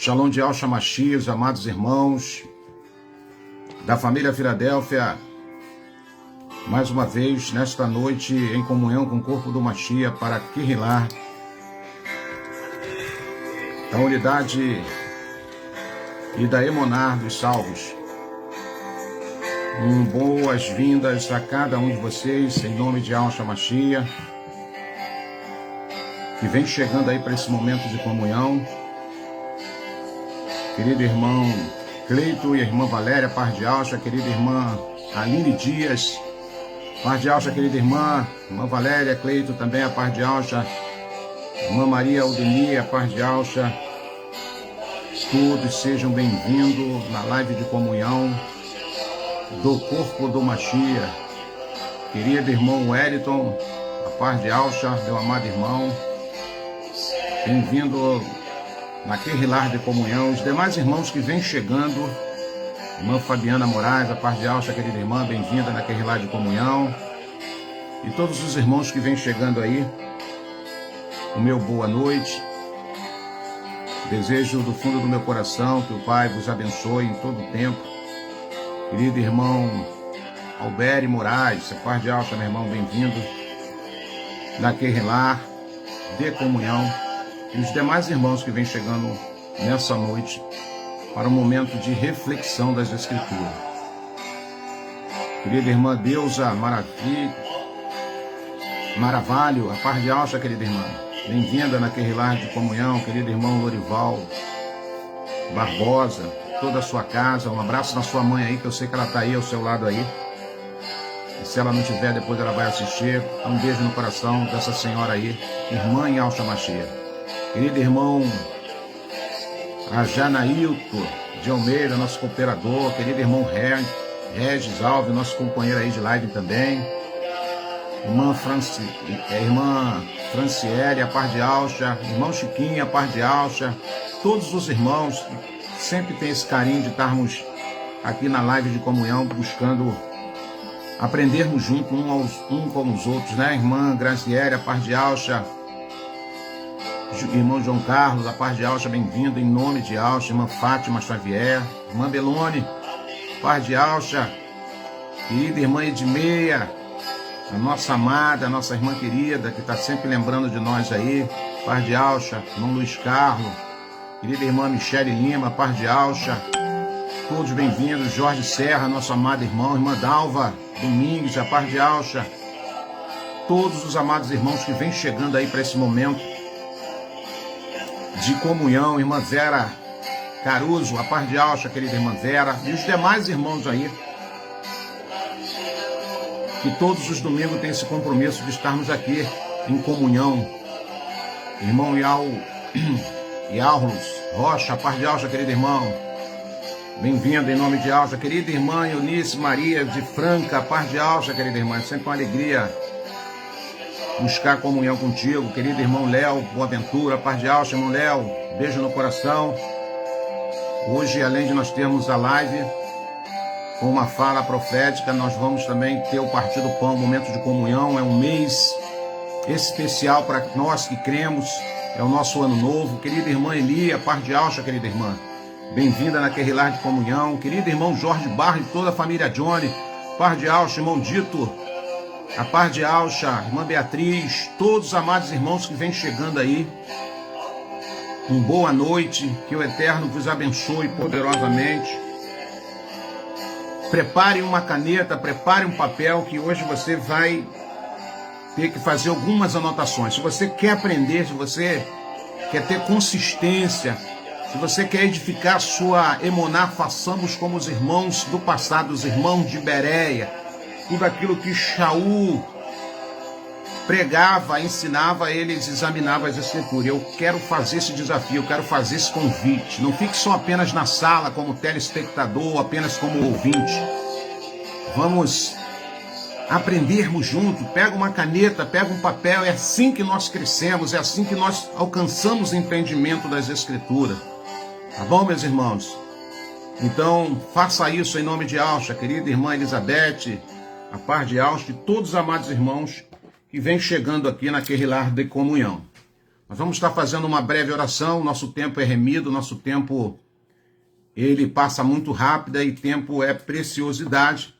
Shalom de Yahshua Mashiach, os amados irmãos da família Filadélfia, mais uma vez nesta noite em comunhão com o corpo do Mashiach para Kirilar, da unidade e da Emuná dos salvos. Boas-vindas a cada um de vocês, em nome de Yahshua Mashiach, que vem chegando aí para esse momento de comunhão. Querido irmão Cleito e a irmã Valéria, paz de Yahshua, querida irmã Aline Dias, paz de Yahshua, querida irmã Valéria, Cleito também, a paz de Yahshua, irmã Maria Aldemir, a paz de Yahshua. Todos sejam bem-vindos na live de comunhão do corpo do Mashiach. Querido irmão Wellington, a paz de Yahshua, meu amado irmão, bem-vindo naquele lar de comunhão. Os demais irmãos que vêm chegando, irmã Fabiana Moraes, a paz de Yahshua, querida irmã, bem-vinda naquele lar de comunhão. E todos os irmãos que vêm chegando aí, o meu boa noite. Desejo do fundo do meu coração que o Pai vos abençoe em todo o tempo. Querido irmão Alberi Moraes, a paz de Yahshua, meu irmão, bem-vindo naquele lar de comunhão. E os demais irmãos que vêm chegando nessa noite para um momento de reflexão das Escrituras. Querida irmã Deusa Maravalho, a paz de Yahshua, querida irmã, bem-vinda naquele lar de comunhão. Querido irmão Lorival Barbosa, toda a sua casa, um abraço na sua mãe aí, que eu sei que ela está aí ao seu lado aí. E se ela não tiver, depois ela vai assistir. Um beijo no coração dessa senhora aí, irmã Yahshua Mashiach. Querido irmão Janailton de Almeida, nosso cooperador. Querido irmão Regis Alves, nosso companheiro aí de live também. Irmã Franciele, a paz de Yahshua. Irmão Chiquinho, a paz de Yahshua. Todos os irmãos que sempre têm esse carinho de estarmos aqui na live de comunhão, buscando aprendermos junto um com os outros, né? Irmã Graciele, a paz de Yahshua. Irmão João Carlos, a paz de Yahshua, bem-vindo em nome de Yahshua. Irmã Fátima Xavier, irmã Belone, paz de Yahshua. Querida irmã Edmeia, a nossa amada, a nossa irmã querida, que está sempre lembrando de nós aí, paz de Yahshua. Irmão Luiz Carlos, querida irmã Michele Lima, paz de Yahshua. Todos bem-vindos. Jorge Serra, nosso amado irmão. Irmã Dalva Domingues, a paz de Yahshua. Todos os amados irmãos que vêm chegando aí para esse momento de comunhão. Irmã Vera Caruso, a paz de Yahshua, querida irmã Vera. E os demais irmãos aí, que todos os domingos têm esse compromisso de estarmos aqui em comunhão. Irmão Yaulos Rocha, a paz de Yahshua, querido irmão, bem-vindo em nome de Yahshua. Querida irmã Eunice Maria de Franca, a paz de Yahshua, querida irmã, é sempre uma alegria buscar comunhão contigo. Querido irmão Léo Boaventura, a paz de Yahshua, irmão Léo, beijo no coração. Hoje, além de nós termos a live com uma fala profética, nós vamos também ter o Partir do Pão, um momento de comunhão. É um mês especial para nós que cremos, é o nosso ano novo. Querida irmã Eli, a paz de Yahshua, querida irmã, bem-vinda naquele lar de comunhão. Querido irmão Jorge Barro e toda a família Johnny, paz de Yahshua. Irmão Dito, a paz de Yahshua. Irmã Beatriz, todos os amados irmãos que vêm chegando aí, boa noite, que o Eterno vos abençoe poderosamente. Prepare uma caneta, prepare um papel, que hoje você vai ter que fazer algumas anotações. Se você quer aprender, se você quer ter consistência, se você quer edificar a sua emuná, façamos como os irmãos do passado, os irmãos de Bereia. Tudo aquilo que Shaul pregava, ensinava, eles examinavam as Escrituras. Eu quero fazer esse desafio, eu quero fazer esse convite. Não fique só apenas na sala como telespectador, apenas como ouvinte. Vamos aprendermos junto. Pega uma caneta, pega um papel. É assim que nós crescemos, é assim que nós alcançamos o entendimento das Escrituras. Tá bom, meus irmãos? Então, faça isso em nome de Yahshua, querida irmã Elizabeth, a paz de Yahshua e todos os amados irmãos que vêm chegando aqui naquele lar de comunhão. Nós vamos estar fazendo uma breve oração, nosso tempo é remido, nosso tempo ele passa muito rápido e tempo é preciosidade.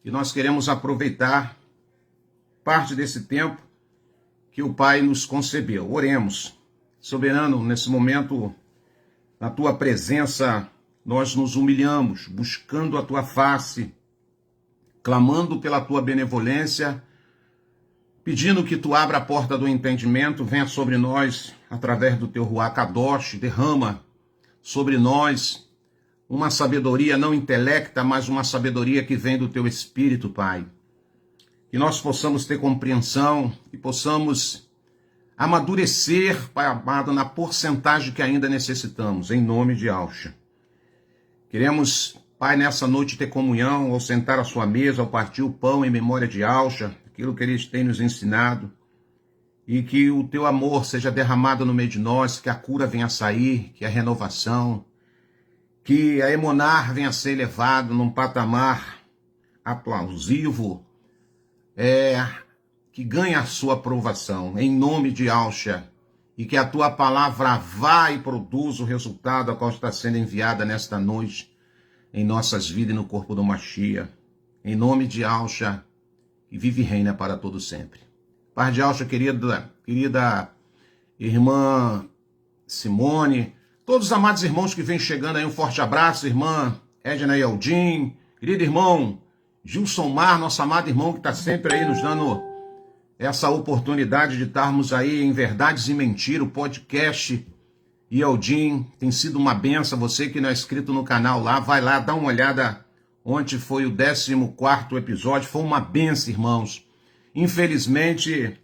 E nós queremos aproveitar parte desse tempo que o Pai nos concebeu. Oremos. Soberano, nesse momento, na Tua presença, nós nos humilhamos, buscando a Tua face, clamando pela Tua benevolência, pedindo que Tu abra a porta do entendimento, venha sobre nós, através do Teu Ruach Kadosh, derrama sobre nós uma sabedoria não intelecta, mas uma sabedoria que vem do Teu Espírito, Pai. Que nós possamos ter compreensão, que possamos amadurecer, Pai amado, na porcentagem que ainda necessitamos, em nome de Yahshua. Queremos, Pai, nessa noite ter comunhão, ao sentar à sua mesa, ao partir o pão em memória de Yahshua, aquilo que Ele tem nos ensinado, e que o Teu amor seja derramado no meio de nós, que a cura venha a sair, que a renovação, que a Emuná venha a ser elevado num patamar aplausivo, que ganhe a sua aprovação, em nome de Yahshua, e que a Tua palavra vá e produza o resultado a qual está sendo enviada nesta noite, em nossas vidas e no corpo do Mashiach, em nome de Yahshua, que vive e reina para todo sempre. Pai de Yahshua, querida irmã Simone, todos os amados irmãos que vêm chegando aí, um forte abraço, irmã Edna Yaldin, querido irmão Gilson Mar, nosso amado irmão que está sempre aí nos dando essa oportunidade de estarmos aí em Verdades e Mentira, o podcast Yaldin, tem sido uma benção, você que não é inscrito no canal lá, vai lá, dá uma olhada, ontem foi o 14º episódio, foi uma benção, irmãos. Infelizmente,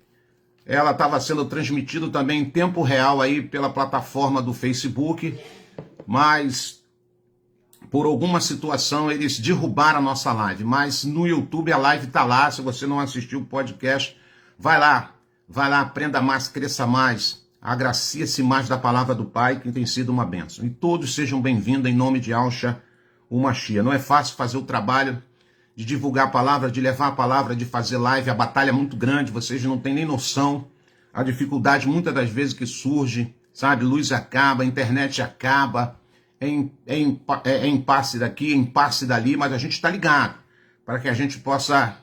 ela estava sendo transmitida também em tempo real aí pela plataforma do Facebook, mas por alguma situação eles derrubaram a nossa live. Mas no YouTube a live está lá, se você não assistiu o podcast, vai lá, aprenda mais, cresça mais, agracie-se mais da palavra do Pai, que tem sido uma bênção. E todos sejam bem-vindos em nome de Yahshua, o Mashiach. Não é fácil fazer o trabalho de divulgar a palavra, de levar a palavra, de fazer live, a batalha é muito grande, vocês não têm nem noção, a dificuldade muitas das vezes que surge, sabe, luz acaba, internet acaba, é impasse daqui, é impasse dali, mas a gente está ligado, para que a gente possa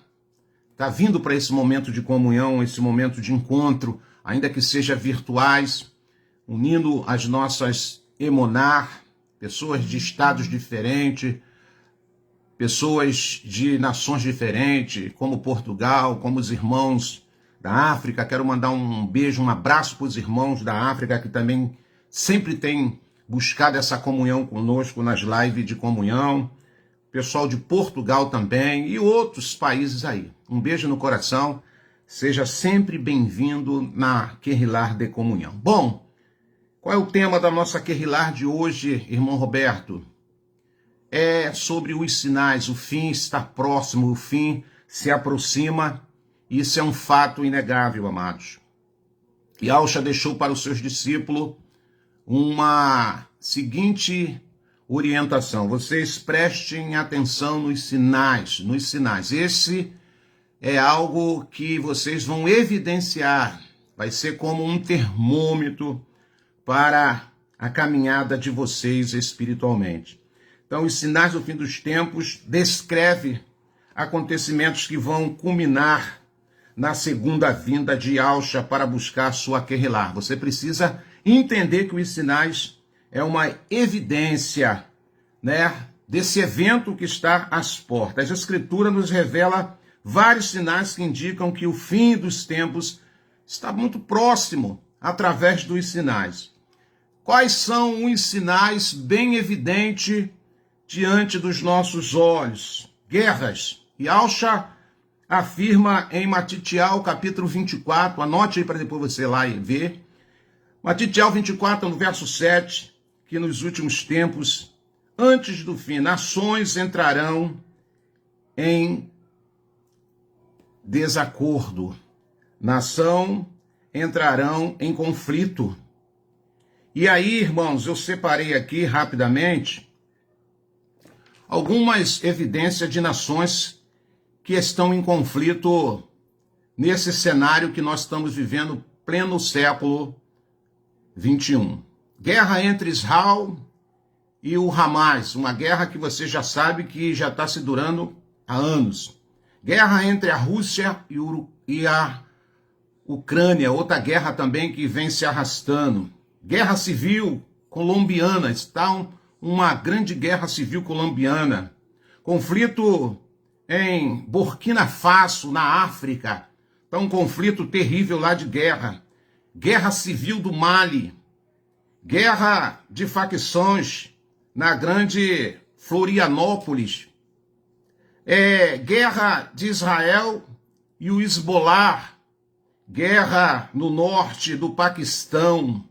estar vindo para esse momento de comunhão, esse momento de encontro, ainda que seja virtuais, unindo as nossas emunar, pessoas de estados diferentes, pessoas de nações diferentes, como Portugal, como os irmãos da África. Quero mandar um beijo, um abraço para os irmãos da África, que também sempre têm buscado essa comunhão conosco nas lives de comunhão. Pessoal de Portugal também e outros países aí. Um beijo no coração. Seja sempre bem-vindo na Querrilar de Comunhão. Bom, qual é o tema da nossa Querrilar de hoje, irmão Roberto? É sobre os sinais, o fim está próximo, o fim se aproxima, isso é um fato inegável, amados. Yahshua deixou para os seus discípulos uma seguinte orientação: vocês prestem atenção nos sinais, Esse é algo que vocês vão evidenciar, vai ser como um termômetro para a caminhada de vocês espiritualmente. Então, os sinais do fim dos tempos descreve acontecimentos que vão culminar na segunda vinda de Yahshua para buscar sua Querrilar. Você precisa entender que os sinais é uma evidência, desse evento que está às portas. A Escritura nos revela vários sinais que indicam que o fim dos tempos está muito próximo através dos sinais. Quais são os sinais bem evidentes diante dos nossos olhos? Guerras. Yahshua afirma em Matitial, capítulo 24, anote aí para depois você ir lá e ver. Matitial 24, no verso 7, que nos últimos tempos, antes do fim, nações entrarão em desacordo. Nação entrarão em conflito. E aí, irmãos, eu separei aqui rapidamente algumas evidências de nações que estão em conflito nesse cenário que nós estamos vivendo, pleno século 21. Guerra entre Israel e o Hamas, uma guerra que você já sabe que já está se durando há anos. Guerra entre a Rússia e a Ucrânia, outra guerra também que vem se arrastando. Guerra civil colombiana, está uma grande guerra civil colombiana. Conflito em Burkina Faso, na África, está um conflito terrível lá de guerra. Guerra civil do Mali, guerra de facções na grande Florianópolis, guerra de Israel e o Hezbollah, guerra no norte do Paquistão,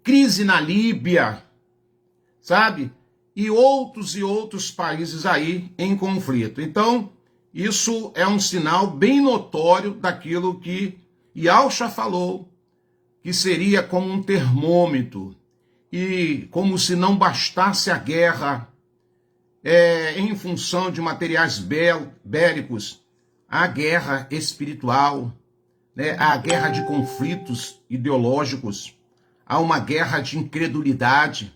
crise na Líbia, sabe? E outros países aí em conflito. Então, isso é um sinal bem notório daquilo que Yahshua falou, que seria como um termômetro, e como se não bastasse a guerra em função de materiais bélicos, a guerra espiritual, né? A guerra de conflitos ideológicos, há uma guerra de incredulidade,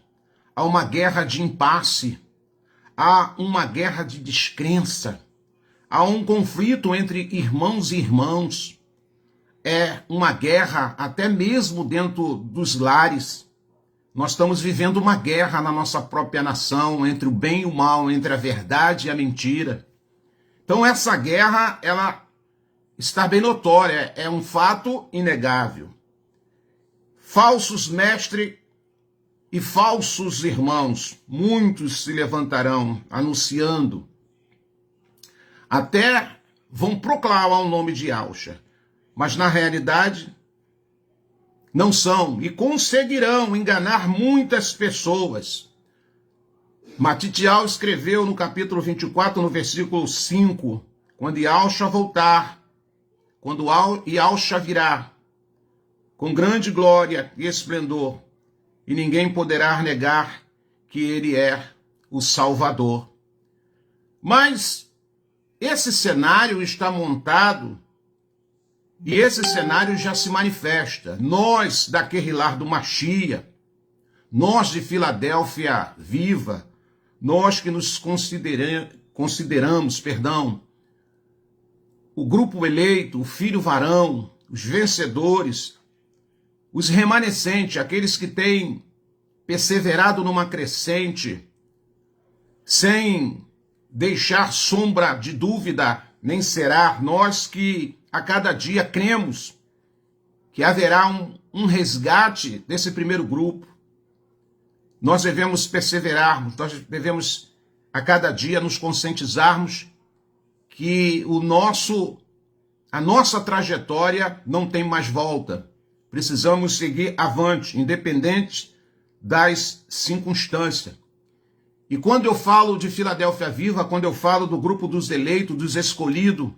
há uma guerra de impasse, há uma guerra de descrença, há um conflito entre irmãos e irmãos, é uma guerra até mesmo dentro dos lares. Nós estamos vivendo uma guerra na nossa própria nação, entre o bem e o mal, entre a verdade e a mentira. Então essa guerra, ela está bem notória, é um fato inegável. Falsos mestres e falsos irmãos, muitos se levantarão anunciando, até vão proclamar o nome de Yahshua, mas na realidade não são e conseguirão enganar muitas pessoas. Matitiel escreveu no capítulo 24, no versículo 5, quando Yahshua voltar, quando Yahshua virá, com grande glória e esplendor, e ninguém poderá negar que ele é o Salvador. Mas esse cenário está montado e esse cenário já se manifesta. Nós, da Querrilar do Machia, nós de Filadélfia Viva, nós que nos consideramos, o grupo eleito, o filho varão, os vencedores, os remanescentes, aqueles que têm perseverado numa crescente, sem deixar sombra de dúvida, nem será, nós que a cada dia cremos que haverá um resgate desse primeiro grupo. Nós devemos perseverarmos, nós devemos a cada dia nos conscientizarmos que a nossa trajetória não tem mais volta. Precisamos seguir avante, independente das circunstâncias. E quando eu falo de Filadélfia Viva, quando eu falo do grupo dos eleitos, dos escolhidos,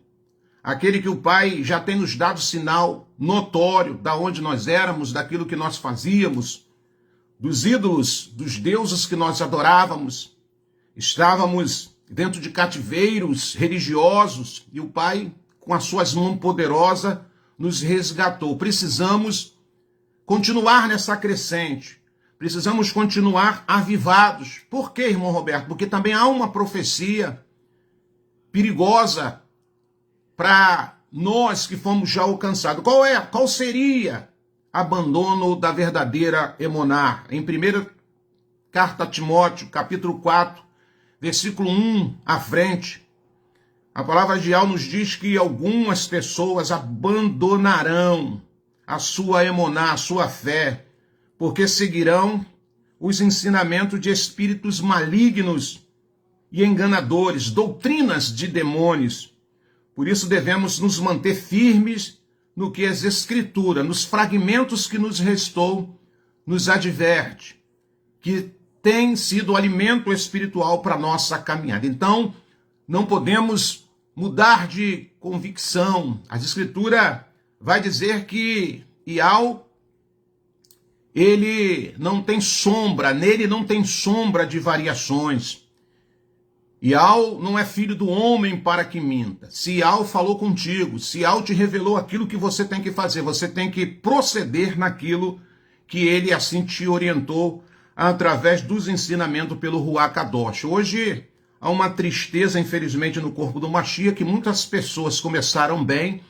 aquele que o Pai já tem nos dado sinal notório da onde nós éramos, daquilo que nós fazíamos, dos ídolos, dos deuses que nós adorávamos, estávamos dentro de cativeiros religiosos e o Pai, com as suas mãos poderosas, nos resgatou. Precisamos continuar nessa crescente. Precisamos continuar avivados. Por quê, irmão Roberto? Porque também há uma profecia perigosa para nós que fomos já alcançados. Qual seria abandono da verdadeira Emuná? Em 1 Carta a Timóteo, capítulo 4, versículo 1 à frente, a palavra de Yahweh nos diz que algumas pessoas abandonarão a sua Emuná, a sua fé, porque seguirão os ensinamentos de espíritos malignos e enganadores, doutrinas de demônios. Por isso devemos nos manter firmes no que as Escrituras, nos fragmentos que nos restou, nos adverte, que tem sido alimento espiritual para a nossa caminhada. Então, não podemos mudar de convicção. A Escritura vai dizer que Yahweh, ele não tem sombra, nele não tem sombra de variações. Yahweh não é filho do homem para que minta. Se Yahweh falou contigo, se Yahweh te revelou aquilo que você tem que fazer, você tem que proceder naquilo que ele assim te orientou através dos ensinamentos pelo Ruach Kadosh. Hoje há uma tristeza, infelizmente, no corpo do Mashiach, que muitas pessoas começaram bem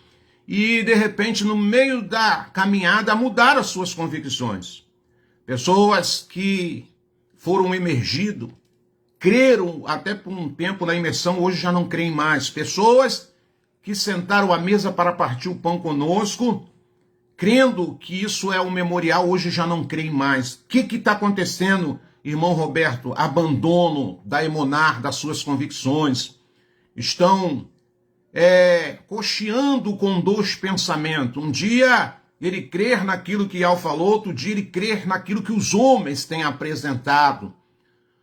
e, de repente, no meio da caminhada, mudaram as suas convicções. Pessoas que foram emergido, creram até por um tempo na imersão, hoje já não creem mais. Pessoas que sentaram à mesa para partir o pão conosco, crendo que isso é um memorial, hoje já não creem mais. O que está acontecendo, irmão Roberto? Abandono da Emuná, das suas convicções. Estão cocheando com dois pensamentos. Um dia ele crer naquilo que Yahweh falou, outro dia ele crer naquilo que os homens têm apresentado.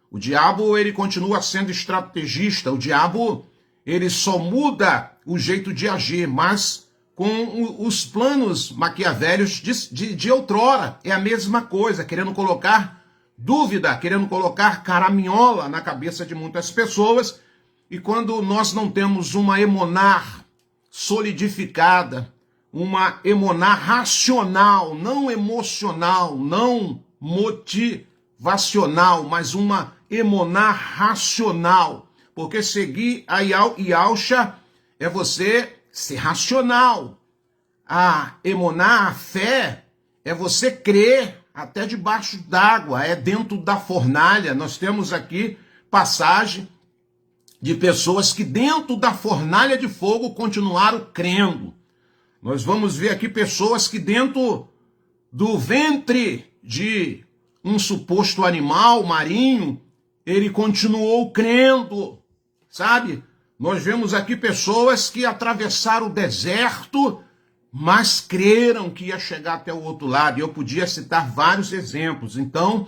O diabo, ele continua sendo estrategista. O diabo, ele só muda o jeito de agir, mas com os planos maquiavélicos de outrora. É a mesma coisa, querendo colocar dúvida, querendo colocar caraminhola na cabeça de muitas pessoas. E quando nós não temos uma emuná solidificada, uma emuná racional, não emocional, não motivacional, mas uma emuná racional. Porque seguir a Yahusha é você ser racional. A emuná, a fé, é você crer até debaixo d'água, é dentro da fornalha. Nós temos aqui passagem de pessoas que dentro da fornalha de fogo continuaram crendo. Nós vamos ver aqui pessoas que dentro do ventre de um suposto animal marinho, ele continuou crendo, sabe? Nós vemos aqui pessoas que atravessaram o deserto, mas creram que ia chegar até o outro lado. E eu podia citar vários exemplos. Então,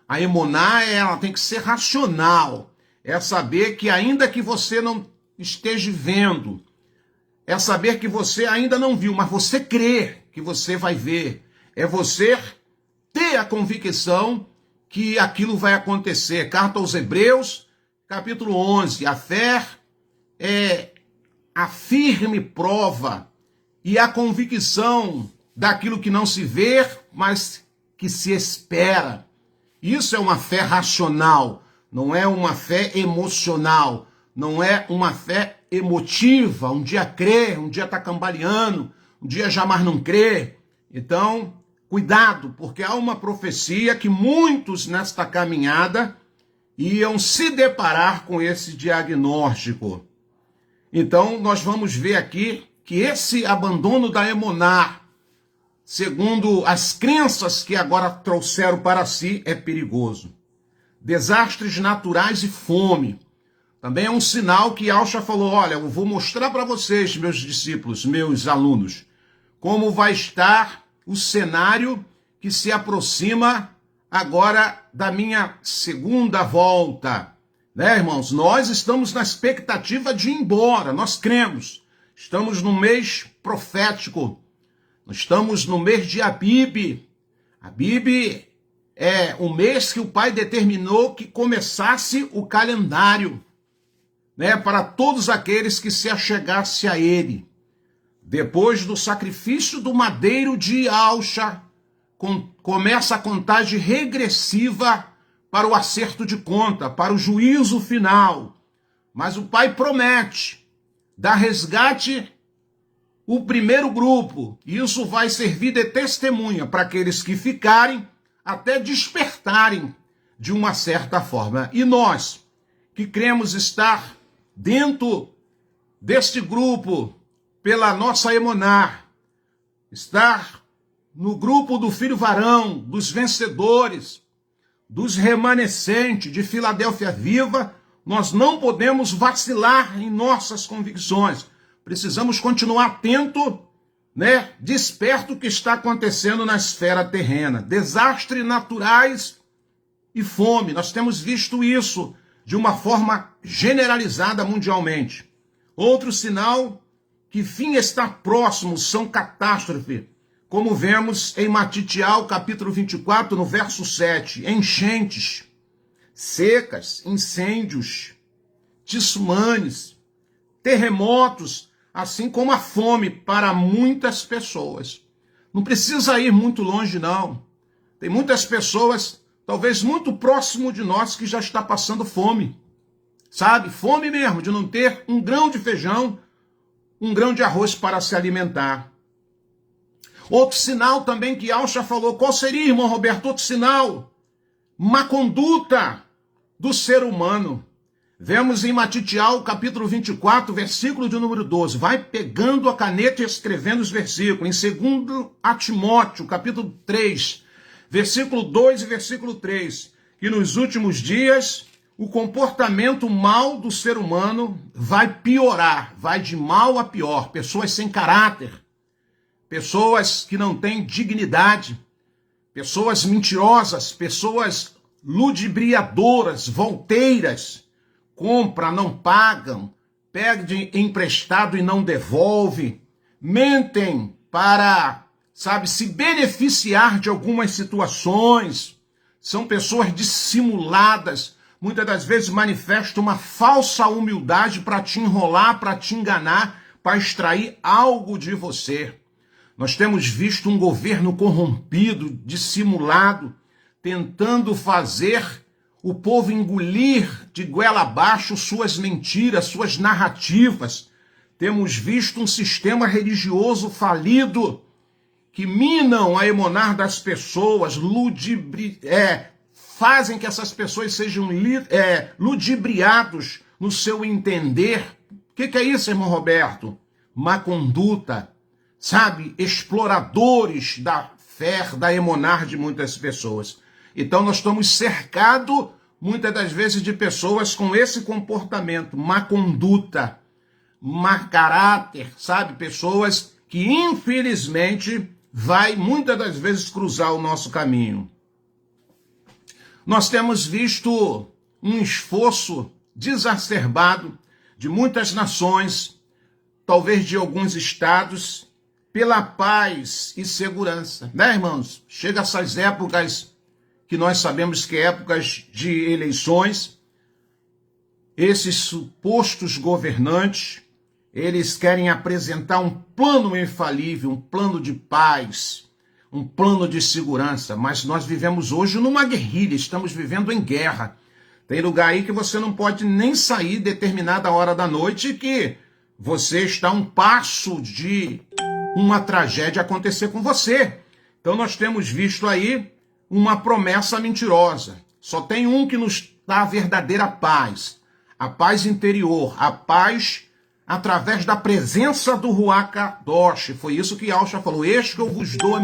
a emuná, ela tem que ser racional. É saber que ainda que você não esteja vendo, é saber que você ainda não viu, mas você crê que você vai ver. É você ter a convicção que aquilo vai acontecer. Carta aos Hebreus, capítulo 11. A fé é a firme prova e a convicção daquilo que não se vê, mas que se espera. Isso é uma fé racional, não é uma fé emocional, não é uma fé emotiva. Um dia crê, um dia está cambaleando, um dia jamais não crê. Então, cuidado, porque há uma profecia que muitos nesta caminhada iam se deparar com esse diagnóstico. Então, nós vamos ver aqui que esse abandono da emuná, segundo as crenças que agora trouxeram para si, é perigoso. Desastres naturais e fome. Também é um sinal que Yahusha falou, olha, eu vou mostrar para vocês, meus discípulos, meus alunos, como vai estar o cenário que se aproxima agora da minha segunda volta. Né, irmãos? Nós estamos na expectativa de ir embora, nós cremos. Estamos no mês profético, nós estamos no mês de Abib. Abib é o mês que o Pai determinou que começasse o calendário, né, para todos aqueles que se achegassem a ele. Depois do sacrifício do madeiro de Yahusha, começa a contagem regressiva para o acerto de conta, para o juízo final. Mas o Pai promete dar resgate o primeiro grupo. Isso vai servir de testemunha para aqueles que ficarem até despertarem de uma certa forma. E nós, que cremos estar dentro deste grupo, pela nossa emuná, estar no grupo do filho varão, dos vencedores, dos remanescentes de Filadélfia Viva, nós não podemos vacilar em nossas convicções. Precisamos continuar atento, né, desperto o que está acontecendo na esfera terrena. Desastres naturais e fome. Nós temos visto isso de uma forma generalizada mundialmente. Outro sinal que fim está próximo são catástrofes, como vemos em Matitial, capítulo 24, no verso 7. Enchentes, secas, incêndios, tsunamis, terremotos, assim como a fome para muitas pessoas. Não precisa ir muito longe, não. Tem muitas pessoas, talvez muito próximo de nós, que já está passando fome. Sabe? Fome mesmo, de não ter um grão de feijão, um grão de arroz para se alimentar. Outro sinal também que Alcha falou, qual seria, irmão Roberto? Outro sinal, má conduta do ser humano. Vemos em Matitial, capítulo 24, versículo de número 12. Vai pegando a caneta e escrevendo os versículos. Em 2 a Timóteo, capítulo 3, versículo 2 e versículo 3. Que nos últimos dias o comportamento mal do ser humano vai piorar, vai de mal a pior. Pessoas sem caráter, pessoas que não têm dignidade, pessoas mentirosas, pessoas ludibriadoras, volteiras, compram, não pagam, pedem emprestado e não devolve, mentem para, sabe, se beneficiar de algumas situações, são pessoas dissimuladas, muitas das vezes manifestam uma falsa humildade para te enrolar, para te enganar, para extrair algo de você. Nós temos visto um governo corrompido, dissimulado, tentando fazer o povo engolir de goela abaixo suas mentiras, suas narrativas. Temos visto um sistema religioso falido, que minam a emonar das pessoas, fazem que essas pessoas sejam ludibriados no seu entender. O que é isso, irmão Roberto? Má conduta, sabe? Exploradores da fé, da emonar de muitas pessoas. Então nós estamos cercados, muitas das vezes, de pessoas com esse comportamento, má conduta, má caráter, sabe? Pessoas que, infelizmente, vai muitas das vezes cruzar o nosso caminho. Nós temos visto um esforço desacerbado de muitas nações, talvez de alguns estados, pela paz e segurança. Né, irmãos? Chega essas épocas que nós sabemos que é épocas de eleições, esses supostos governantes, eles querem apresentar um plano infalível, um plano de paz, um plano de segurança, mas nós vivemos hoje numa guerrilha, estamos vivendo em guerra. Tem lugar aí que você não pode nem sair determinada hora da noite, que você está a um passo de uma tragédia acontecer com você. Então nós temos visto aí uma promessa mentirosa. Só tem um que nos dá a verdadeira paz, a paz interior, a paz através da presença do Ruach Kadosh. Foi isso que Alcha falou. Eis que eu vos dou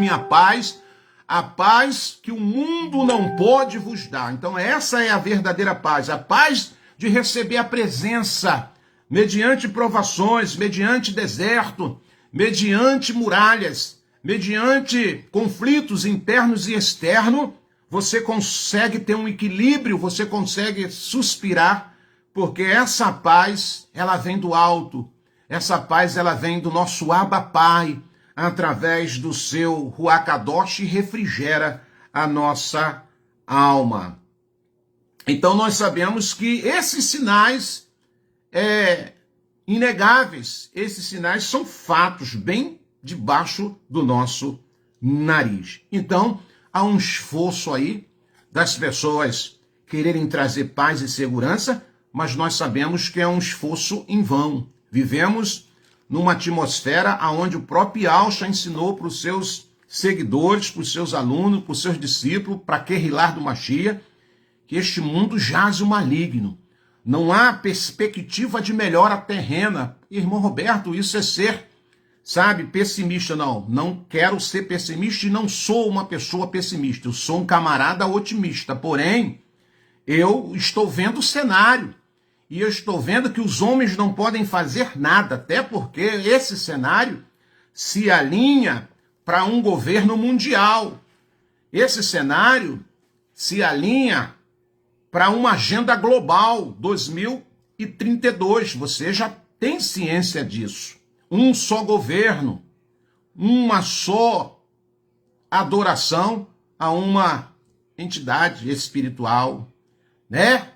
a paz que o mundo não pode vos dar. Então essa é a verdadeira paz, a paz de receber a presença, mediante provações, mediante deserto, mediante muralhas, mediante conflitos internos e externos, você consegue ter um equilíbrio, você consegue suspirar, porque essa paz, ela vem do alto, essa paz, ela vem do nosso Abba Pai, através do seu Ruach Kadosh, e refrigera a nossa alma. Então nós sabemos que esses sinais inegáveis, esses sinais são fatos bem debaixo do nosso nariz. Então há um esforço aí das pessoas quererem trazer paz e segurança, mas nós sabemos que é um esforço em vão. Vivemos numa atmosfera onde o próprio Alcha ensinou para os seus seguidores, para os seus alunos, para os seus discípulos, para Querrilar do Mashiach, que este mundo jaz o maligno. Não há perspectiva de melhora terrena. Irmão Roberto, isso é ser, sabe, pessimista. Não quero ser pessimista e não sou uma pessoa pessimista. Eu sou um camarada otimista. Porém, eu estou vendo o cenário. E eu estou vendo que os homens não podem fazer nada, até porque esse cenário se alinha para um governo mundial. Esse cenário se alinha para uma agenda global 2032. Você já tem ciência disso. Um só governo, uma só adoração a uma entidade espiritual, né?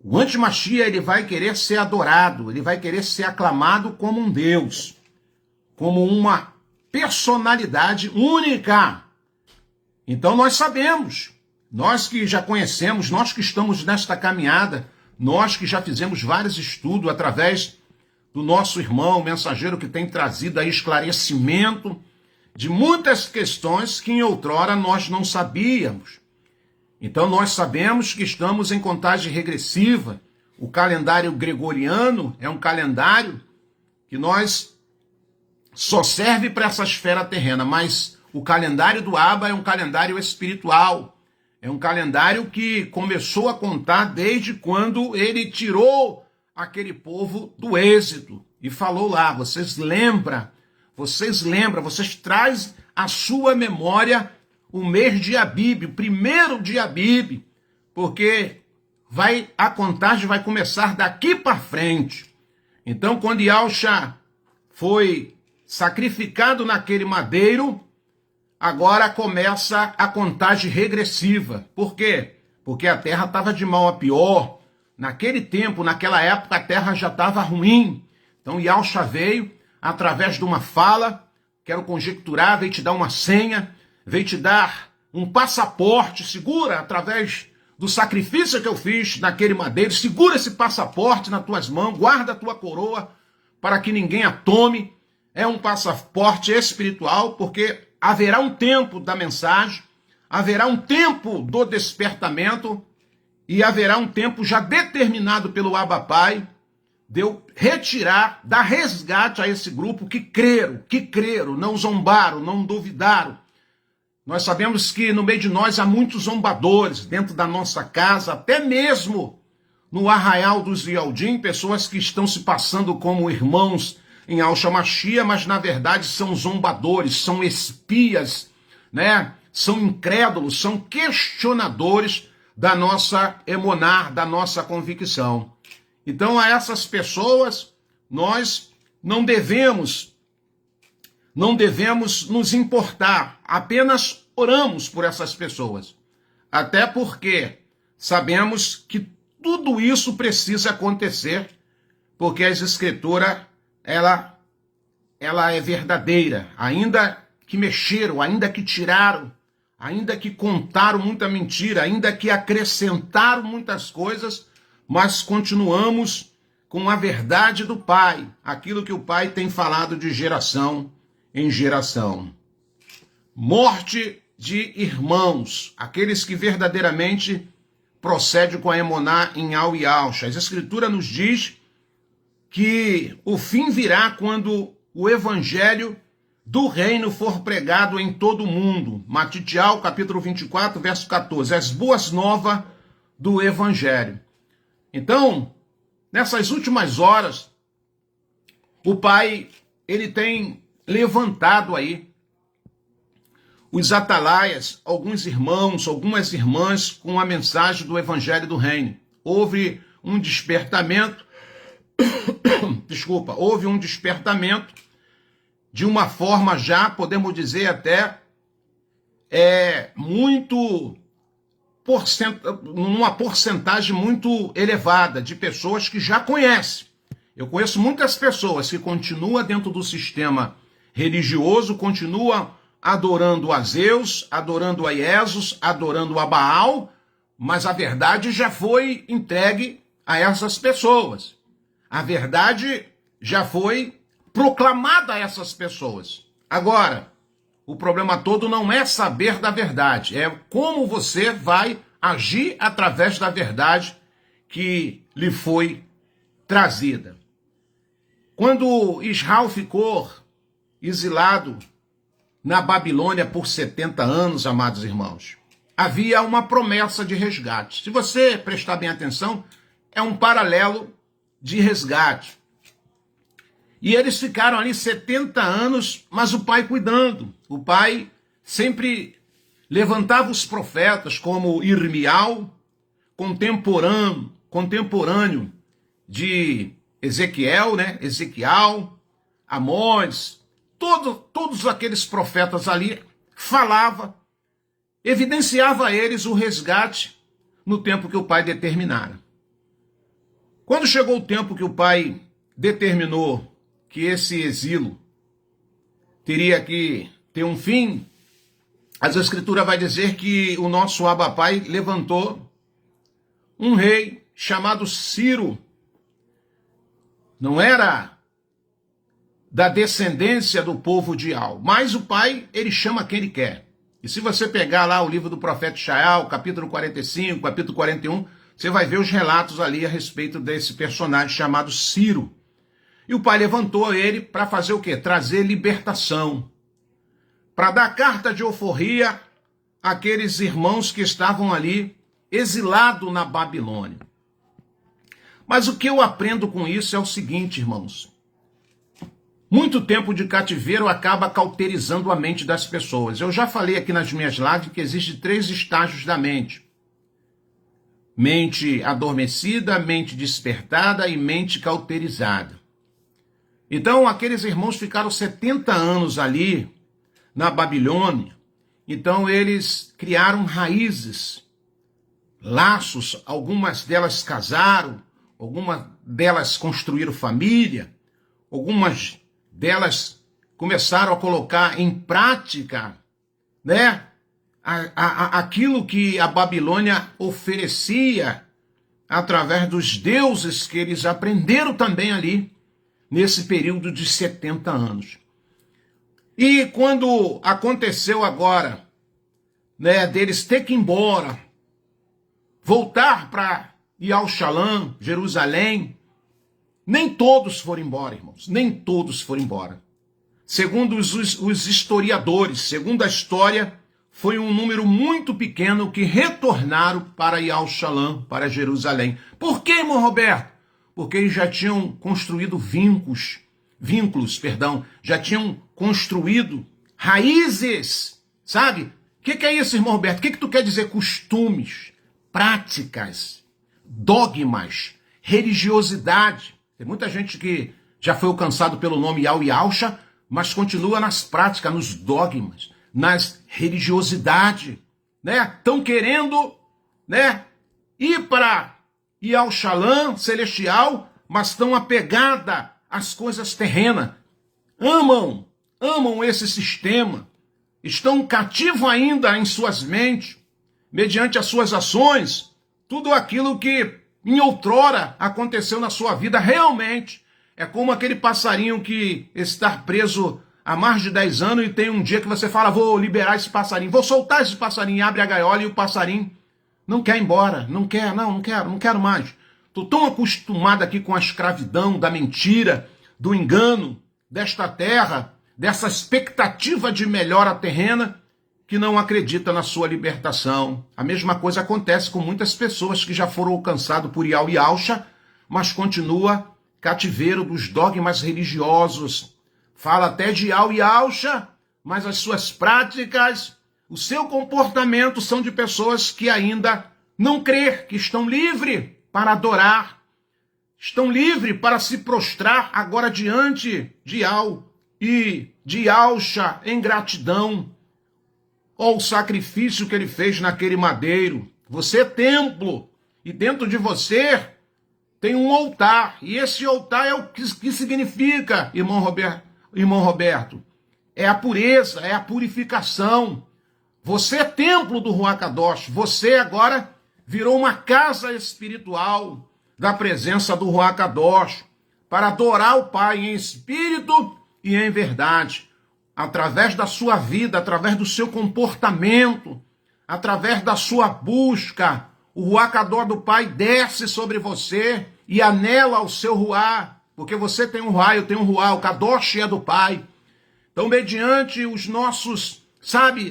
O anti-Mashiach, ele vai querer ser adorado, ele vai querer ser aclamado como um Deus, como uma personalidade única. Então nós sabemos, nós que já conhecemos, nós que estamos nesta caminhada, nós que já fizemos vários estudos através do nosso irmão mensageiro que tem trazido aí esclarecimento de muitas questões que em outrora nós não sabíamos. Então nós sabemos que estamos em contagem regressiva. O calendário gregoriano é um calendário que nós só serve para essa esfera terrena, mas o calendário do Abba é um calendário espiritual. É um calendário que começou a contar desde quando ele tirou aquele povo do êxito e falou lá, vocês lembram, vocês trazem à sua memória o mês de Abib, o primeiro de Abib, porque a contagem vai começar daqui para frente. Então, quando Yahshua foi sacrificado naquele madeiro, agora começa a contagem regressiva. Por quê? Porque a terra estava de mal a pior. Naquele tempo, naquela época, a terra já estava ruim. Então, Yahshua veio através de uma fala, quero conjecturar, veio te dar uma senha, veio te dar um passaporte, segura através do sacrifício que eu fiz naquele madeiro, segura esse passaporte nas tuas mãos, guarda a tua coroa para que ninguém a tome. É um passaporte espiritual, porque haverá um tempo da mensagem, haverá um tempo do despertamento e haverá um tempo já determinado pelo Abba Pai de eu retirar, dar resgate a esse grupo que creram, não zombaram, não duvidaram. Nós sabemos que no meio de nós há muitos zombadores, dentro da nossa casa, até mesmo no arraial dos Yaldim, pessoas que estão se passando como irmãos em Yahshua Mashiach, mas na verdade são zombadores, são espias, né? São incrédulos, são questionadores da nossa emuná, da nossa convicção. Então a essas pessoas nós não devemos nos importar, apenas oramos por essas pessoas. Até porque sabemos que tudo isso precisa acontecer, porque a Escritura, ela é verdadeira. Ainda que mexeram, ainda que tiraram, ainda que contaram muita mentira, ainda que acrescentaram muitas coisas, mas continuamos com a verdade do Pai, aquilo que o Pai tem falado de geração em geração. Morte de irmãos, aqueles que verdadeiramente procedem com a emuná em Al e Yahshua. A Escritura nos diz que o fim virá quando o evangelho do reino for pregado em todo o mundo. Matitial, capítulo 24, verso 14. As boas novas do evangelho. Então, nessas últimas horas, o Pai, ele tem levantado aí os atalaias, alguns irmãos, algumas irmãs com a mensagem do evangelho do reino. Houve um despertamento, houve um despertamento de uma forma já, podemos dizer até, numa porcentagem muito elevada de pessoas que já conhecem. Eu conheço muitas pessoas que continuam dentro do sistema religioso, continuam adorando a Zeus, adorando a Jesus, adorando a Baal, mas a verdade já foi entregue a essas pessoas. A verdade já foi proclamada a essas pessoas. Agora, o problema todo não é saber da verdade, é como você vai agir através da verdade que lhe foi trazida. Quando Israel ficou exilado na Babilônia por 70 anos, amados irmãos, havia uma promessa de resgate. Se você prestar bem atenção, é um paralelo de resgate. E eles ficaram ali 70 anos, mas o Pai cuidando. O Pai sempre levantava os profetas como Irmial, contemporâneo de Ezequiel, né? Ezequiel, Amós, todos aqueles profetas ali falava, evidenciava a eles o resgate no tempo que o Pai determinara. Quando chegou o tempo que o Pai determinou que esse exílio teria que ter um fim, As Escrituras vai dizer que o nosso Abba Pai levantou um rei chamado Ciro. Não era da descendência do povo de Al, mas o pai, ele chama quem ele quer. E se você pegar lá o livro do profeta Ishael, capítulo 45, capítulo 41, você vai ver os relatos ali a respeito desse personagem chamado Ciro. E o pai levantou ele para fazer o quê? Trazer libertação. Para dar carta de alforria àqueles irmãos que estavam ali exilados na Babilônia. Mas o que eu aprendo com isso é o seguinte, irmãos. Muito tempo de cativeiro acaba cauterizando a mente das pessoas. Eu já falei aqui nas minhas lives que existem 3 estágios da mente. Mente adormecida, mente despertada e mente cauterizada. Então, aqueles irmãos ficaram 70 anos ali na Babilônia. Então, eles criaram raízes, laços, algumas delas casaram, algumas delas construíram família, algumas delas começaram a colocar em prática, né, aquilo que a Babilônia oferecia através dos deuses que eles aprenderam também ali, nesse período de 70 anos. E quando aconteceu agora, né, deles ter que ir embora, voltar para Yal-Shalom, Jerusalém, nem todos foram embora, irmãos, nem todos foram embora. Segundo os historiadores, segundo a história, foi um número muito pequeno que retornaram para Yal-Shalom, para Jerusalém. Por que, irmão Roberto? Porque eles já tinham construído vínculos, já tinham construído raízes, sabe? O que é isso, irmão Roberto? O que tu quer dizer? Costumes, práticas, dogmas, religiosidade. Tem muita gente que já foi alcançado pelo nome Yal e Yalcha, mas continua nas práticas, nos dogmas, nas religiosidade, né? Estão querendo, né, ir para Yal-Shalom, celestial, mas estão apegadas às coisas terrenas. Amam esse sistema. Estão cativos ainda em suas mentes, mediante as suas ações, tudo aquilo que em outrora aconteceu na sua vida realmente. É como aquele passarinho que está preso há mais de 10 anos e tem um dia que você fala, vou liberar esse passarinho, vou soltar esse passarinho, abre a gaiola e o passarinho não quer ir embora, não quero mais. Estou tão acostumado aqui com a escravidão, da mentira, do engano, desta terra, dessa expectativa de melhora terrena, que não acredita na sua libertação. A mesma coisa acontece com muitas pessoas que já foram alcançadas por Yal e Yalcha, mas continua cativeiro dos dogmas religiosos. Fala até de Yal e Yalcha, mas as suas práticas, o seu comportamento são de pessoas que ainda não crê, que estão livres para adorar, estão livres para se prostrar agora diante de Yal e de Yalcha em gratidão ao sacrifício que ele fez naquele madeiro. Você é templo e dentro de você tem um altar. E esse altar é o que significa, irmão Roberto? É a pureza, é a purificação. Você é templo do Ruach Kadosh. Você agora virou uma casa espiritual da presença do Ruach Kadosh para adorar o Pai em espírito e em verdade. Através da sua vida, através do seu comportamento, através da sua busca, o Ruach Kadosh do Pai desce sobre você e anela o seu Ruach, porque você tem um Ruach, eu tenho um Ruach, o Kadosh é do Pai. Então, mediante os nossos,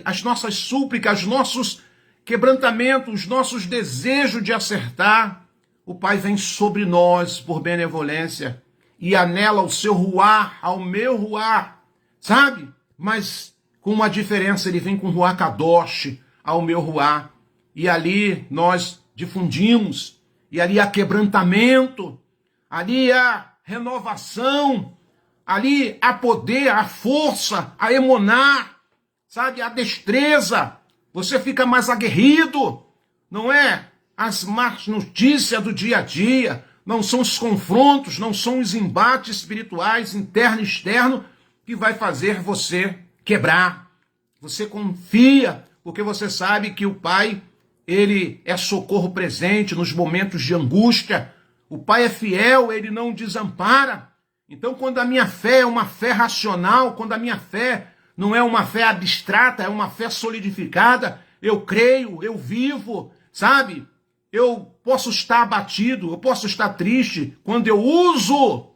as nossas súplicas, os nossos quebrantamentos, os nossos desejos de acertar, o Pai vem sobre nós por benevolência e anela o seu Ruach, ao meu Ruach, Mas com uma diferença, ele vem com o Ruach Kadosh ao meu Ruach. E ali nós difundimos, e ali há quebrantamento, ali há renovação, ali há poder, há força, há emuná, a destreza. Você fica mais aguerrido, não é? As más notícias do dia a dia, não são os confrontos, não são os embates espirituais, interno e externo, que vai fazer você quebrar. Você confia, porque você sabe que o Pai, ele é socorro presente nos momentos de angústia. O Pai é fiel, ele não desampara. Então, quando a minha fé é uma fé racional, quando a minha fé não é uma fé abstrata, é uma fé solidificada, eu creio, eu vivo, sabe? Eu posso estar abatido, eu posso estar triste. Quando eu uso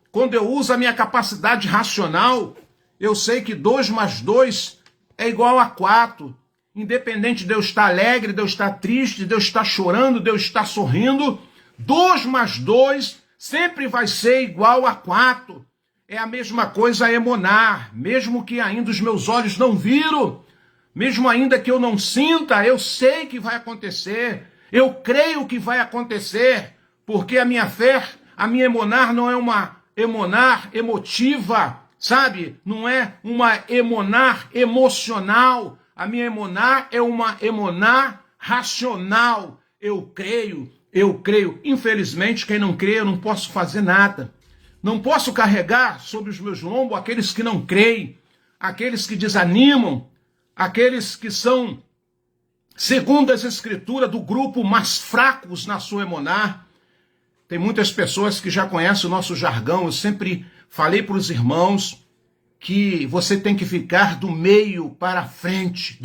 a minha capacidade racional, eu sei que 2 mais 2 é igual a 4. Independente de eu estar alegre, de eu estar triste, de eu estar chorando, de eu estar sorrindo, 2 mais 2 sempre vai ser igual a 4. É a mesma coisa a emonar, mesmo que ainda os meus olhos não viram, mesmo ainda que eu não sinta, eu sei que vai acontecer, eu creio que vai acontecer, porque a minha fé, a minha emonar não é uma emonar emotiva, sabe? Não é uma emonar emocional, a minha emonar é uma emonar racional. Eu creio. Infelizmente, quem não crê, eu não posso fazer nada. Não posso carregar sobre os meus lombos aqueles que não creem, aqueles que desanimam, aqueles que são, segundo as escrituras, do grupo mais fracos na sua emonar. Tem muitas pessoas que já conhecem o nosso jargão. Eu sempre falei para os irmãos que você tem que ficar do meio para frente,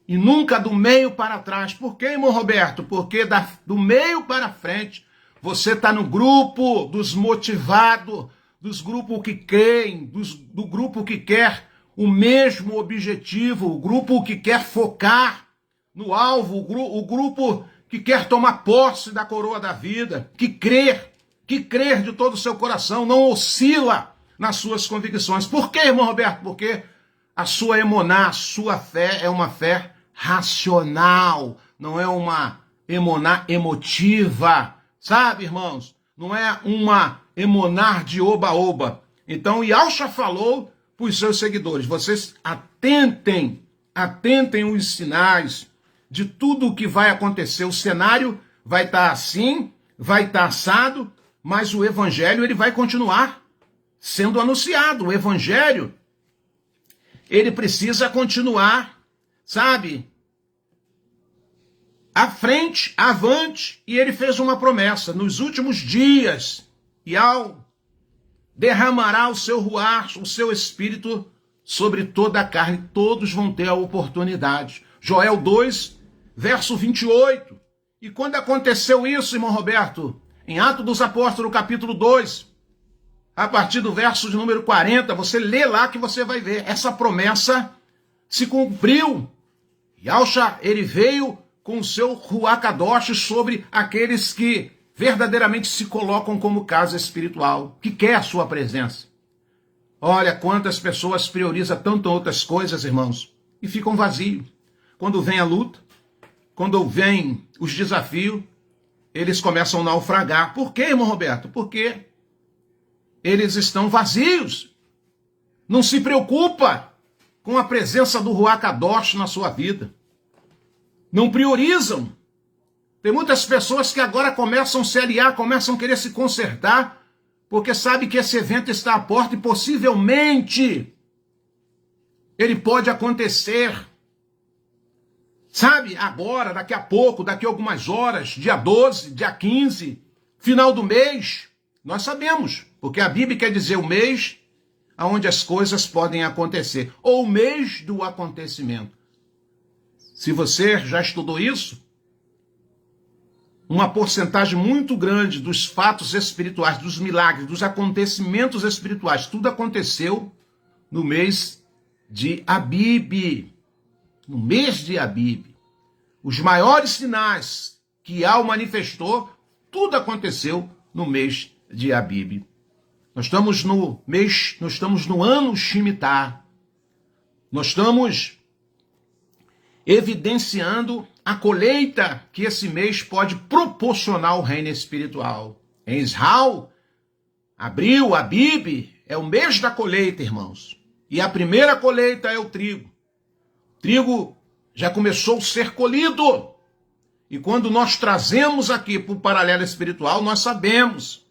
e nunca do meio para trás. Por quê, irmão Roberto? Porque do meio para frente, você está no grupo dos motivados, dos grupos que creem, do grupo que quer o mesmo objetivo, o grupo que quer focar no alvo, o grupo que quer tomar posse da coroa da vida, que crer de todo o seu coração, não oscila nas suas convicções. Por quê, irmão Roberto? Porque a sua emoná, a sua fé é uma fé racional, não é uma emoná emotiva, sabe, irmãos? Não é uma emonar de oba-oba. Então, Yahshua falou para os seus seguidores, vocês atentem os sinais de tudo o que vai acontecer. O cenário vai estar assim, vai estar assado, mas o evangelho ele vai continuar sendo anunciado. O evangelho, ele precisa continuar, sabe, à frente, avante, e ele fez uma promessa, nos últimos dias, e ao derramará o seu ruach, o seu espírito sobre toda a carne, todos vão ter a oportunidade. Joel 2, verso 28. E quando aconteceu isso, irmão Roberto, em Atos dos Apóstolos, capítulo 2, a partir do verso de número 40, você lê lá que você vai ver. Essa promessa se cumpriu. Yahshua, ele veio com o seu Ruach Kadosh sobre aqueles que verdadeiramente se colocam como casa espiritual, que quer a sua presença. Olha quantas pessoas priorizam tanto outras coisas, irmãos, e ficam vazios. Quando vem a luta, quando vem os desafios, eles começam a naufragar. Por quê, irmão Roberto? Porque eles estão vazios. Não se preocupa com a presença do Ruach Kadosh na sua vida. Não priorizam. Tem muitas pessoas que agora começam a se aliar, começam a querer se consertar, porque sabe que esse evento está à porta e possivelmente ele pode acontecer. Sabe, agora, daqui a pouco, daqui a algumas horas, dia 12, dia 15, final do mês, nós sabemos, porque a Bíblia quer dizer o mês onde as coisas podem acontecer, ou o mês do acontecimento. Se você já estudou isso, uma porcentagem muito grande dos fatos espirituais, dos milagres, dos acontecimentos espirituais, tudo aconteceu no mês de Abib. No mês de Abib. Os maiores sinais que Yahweh manifestou, tudo aconteceu no mês de Abib. Nós estamos no ano Shemitah. Nós estamos evidenciando a colheita que esse mês pode proporcionar ao reino espiritual. Em Israel, abril, Abib, é o mês da colheita, irmãos. E a primeira colheita é o trigo. O trigo já começou a ser colhido. E quando nós trazemos aqui para o paralelo espiritual, nós sabemos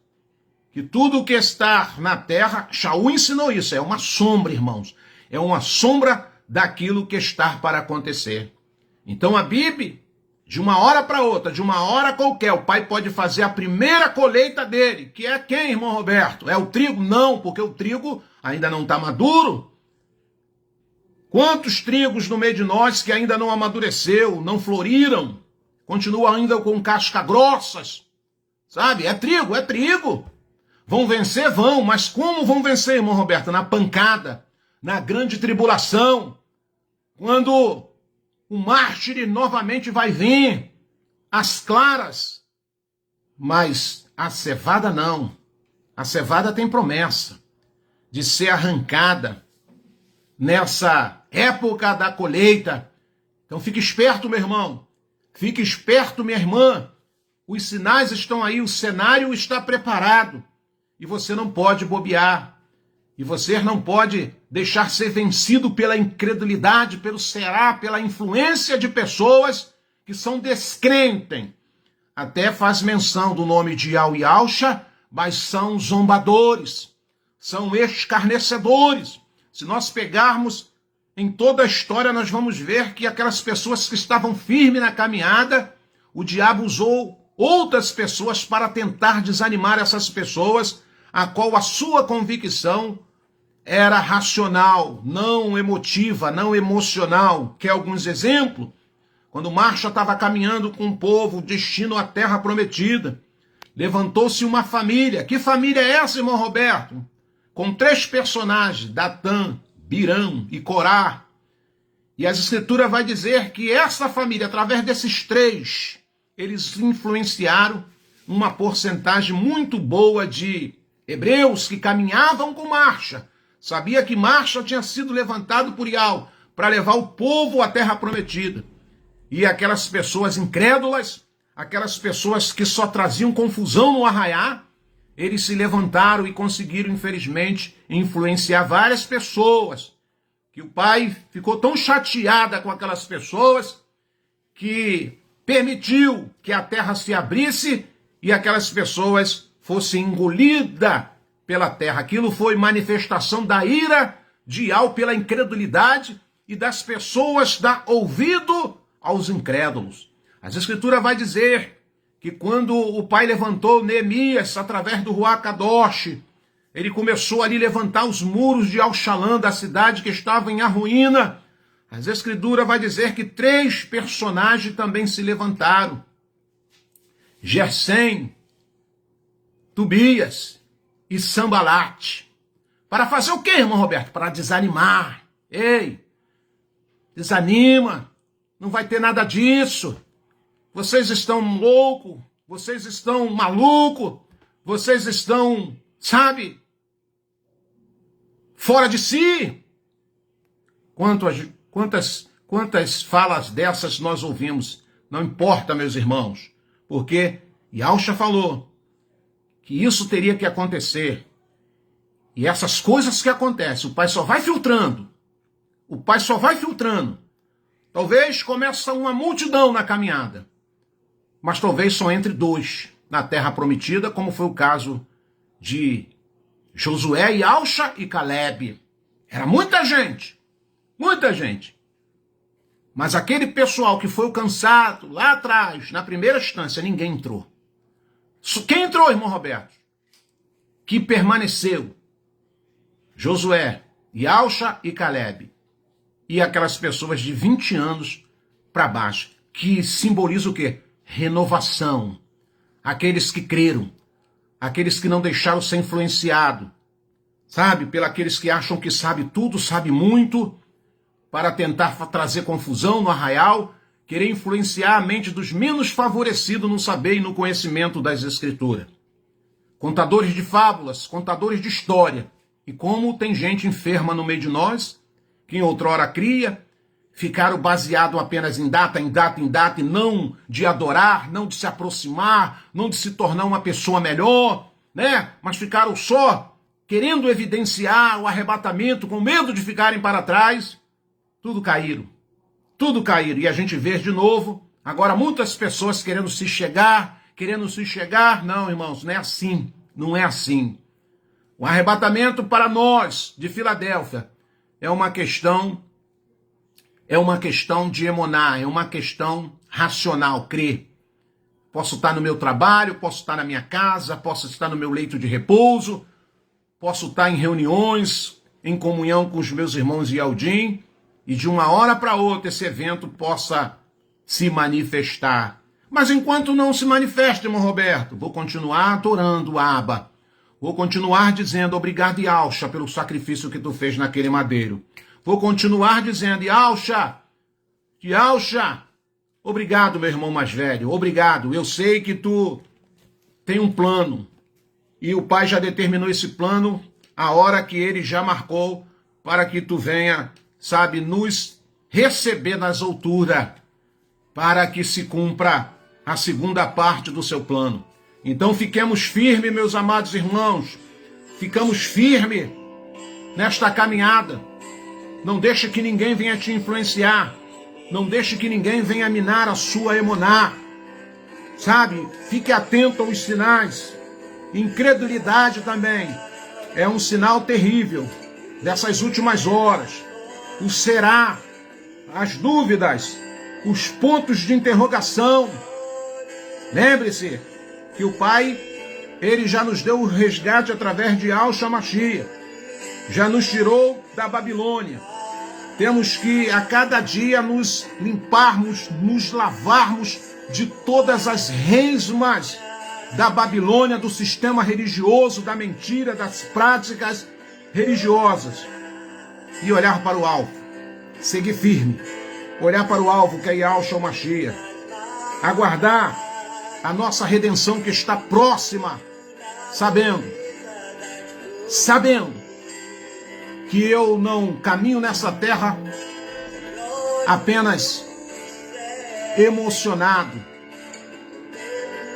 que tudo o que está na terra, Shaul ensinou isso, é uma sombra, irmãos. é uma sombra daquilo que está para acontecer. Então a Bíblia, de uma hora para outra, de uma hora qualquer, o pai pode fazer a primeira colheita dele, que é quem, irmão Roberto? É o trigo? Não, porque o trigo ainda não está maduro. Quantos trigos no meio de nós que ainda não amadureceu, não floriram, continuam ainda com casca grossas, sabe? É trigo, é trigo. Vão vencer? Vão, mas como vão vencer, irmão Roberto? Na pancada, na grande tribulação, quando o mártir novamente vai vir, as claras, mas a cevada não. A cevada tem promessa de ser arrancada nessa época da colheita. Então fique esperto, meu irmão. Fique esperto, minha irmã. Os sinais estão aí, o cenário está preparado. E você não pode bobear. E você não pode deixar ser vencido pela incredulidade, pela influência de pessoas que são descrentes. Até faz menção do nome de Iau e Auxa, mas são zombadores, são escarnecedores. Se nós pegarmos em toda a história, nós vamos ver que aquelas pessoas que estavam firmes na caminhada, o diabo usou outras pessoas para tentar desanimar essas pessoas, a qual a sua convicção era racional, não emotiva, não emocional. Quer alguns exemplos? Quando Marcha estava caminhando com o povo, destino à terra prometida, levantou-se uma família. Que família é essa, irmão Roberto? Com 3 personagens, Datã, Birão e Corá. E as escrituras vai dizer que essa família, através desses 3, eles influenciaram uma porcentagem muito boa de hebreus que caminhavam com Marcha. Sabia que Marcha tinha sido levantado por Iau para levar o povo à terra prometida. E aquelas pessoas incrédulas, aquelas pessoas que só traziam confusão no arraiá, eles se levantaram e conseguiram, infelizmente, influenciar várias pessoas. Que o pai ficou tão chateada com aquelas pessoas que permitiu que a terra se abrisse e aquelas pessoas fossem engolidas pela terra. Aquilo foi manifestação da ira de Iau pela incredulidade e das pessoas dar ouvido aos incrédulos. As escrituras vai dizer que quando o pai levantou Neemias através do Ruach Kadosh, ele começou ali a levantar os muros de Al-Shalom, da cidade que estava em ruína. As escrituras vai dizer que 3 personagens também se levantaram. Gersem, Tobias e Sambalat. Para fazer o quê, irmão Roberto? Para desanimar. Ei, desanima. Não vai ter nada disso. Vocês estão loucos. Vocês estão malucos. Vocês estão, sabe, fora de si. Quantas falas dessas nós ouvimos? Não importa, meus irmãos. Porque Yahusha falou que isso teria que acontecer. E essas coisas que acontecem, o pai só vai filtrando. O pai só vai filtrando. Talvez comece uma multidão na caminhada. Mas talvez só entre 2 na terra prometida, como foi o caso de Josué, Yahusha e Caleb. Era muita gente. Muita gente. Mas aquele pessoal que foi alcançado lá atrás, na primeira instância, ninguém entrou. Quem entrou, irmão Roberto? Que permaneceu. Josué, Yahusha e Caleb. E aquelas pessoas de 20 anos para baixo, que simboliza o quê? Renovação. Aqueles que creram, aqueles que não deixaram ser influenciado, sabe? Pelos que acham que sabe tudo, sabe muito, para tentar trazer confusão no arraial, querer influenciar a mente dos menos favorecidos no saber e no conhecimento das escrituras. Contadores de fábulas, contadores de história. E como tem gente enferma no meio de nós, que em outrora cria, ficaram baseados apenas em data, e não de adorar, não de se aproximar, não de se tornar uma pessoa melhor, né? Mas ficaram só querendo evidenciar o arrebatamento, com medo de ficarem para trás. Tudo caíram. Tudo caíram. E a gente vê de novo, agora muitas pessoas querendo se chegar. Não, irmãos, não é assim. Não é assim. O arrebatamento para nós, de Filadélfia, é uma questão de emuná, é uma questão racional, crer. Posso estar no meu trabalho, posso estar na minha casa, posso estar no meu leito de repouso, posso estar em reuniões, em comunhão com os meus irmãos de Aldim, e de uma hora para outra esse evento possa se manifestar. Mas enquanto não se manifesta, irmão Roberto, vou continuar adorando o Abba. Vou continuar dizendo obrigado, Yalcha, pelo sacrifício que tu fez naquele madeiro. Vou continuar dizendo, Yalcha, obrigado, meu irmão mais velho, obrigado. Eu sei que tu tem um plano. E o Pai já determinou esse plano, a hora que ele já marcou, para que tu venha, sabe, nos receber nas alturas, para que se cumpra a segunda parte do seu plano. Então fiquemos firmes, meus amados irmãos, ficamos firmes nesta caminhada. Não deixe que ninguém venha te influenciar, não deixe que ninguém venha minar a sua emuná, sabe? Fique atento aos sinais. Incredulidade também é um sinal terrível dessas últimas horas. O será, as dúvidas, os pontos de interrogação. Lembre-se que o Pai, ele já nos deu o resgate através de Yahshua Mashiach. Já nos tirou da Babilônia. Temos que a cada dia nos limparmos, nos lavarmos de todas as resmas da Babilônia, do sistema religioso, da mentira, das práticas religiosas. E olhar para o alvo. Seguir firme. Olhar para o alvo que é Yahshua Mashiach. Aguardar a nossa redenção que está próxima, sabendo que eu não caminho nessa terra apenas emocionado.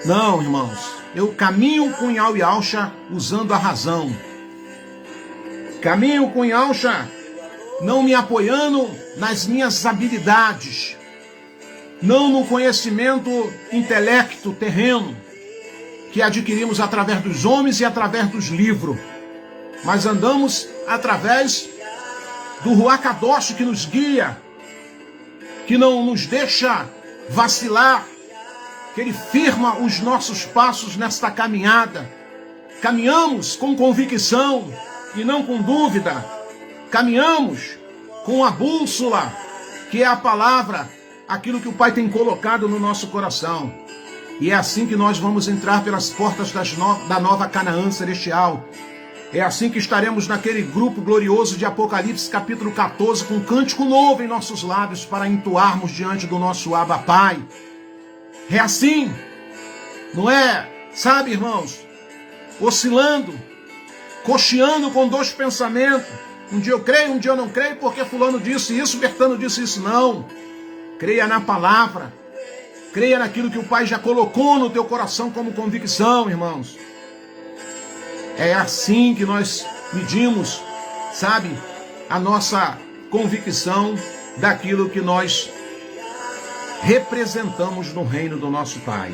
Não, irmãos, eu caminho com Yahshua usando a razão. Caminho com Yahshua não me apoiando nas minhas habilidades, não no conhecimento intelecto terreno que adquirimos através dos homens e através dos livros, mas andamos através do Ruach Kadosh que nos guia, que não nos deixa vacilar, que ele firma os nossos passos nesta caminhada. Caminhamos com convicção e não com dúvida. Caminhamos com a bússola, que é a palavra, aquilo que o Pai tem colocado no nosso coração. E é assim que nós vamos entrar pelas portas da nova Canaã celestial. É assim que estaremos naquele grupo glorioso de Apocalipse capítulo 14, com um cântico novo em nossos lábios para entoarmos diante do nosso Abba Pai. É assim, não é, sabe, irmãos, oscilando, cocheando com dois pensamentos. Um dia eu creio, um dia eu não creio, porque fulano disse isso, Bertano disse isso. Não. Creia na palavra. Creia naquilo que o Pai já colocou no teu coração como convicção, irmãos. É assim que nós medimos, sabe, a nossa convicção daquilo que nós representamos no reino do nosso Pai.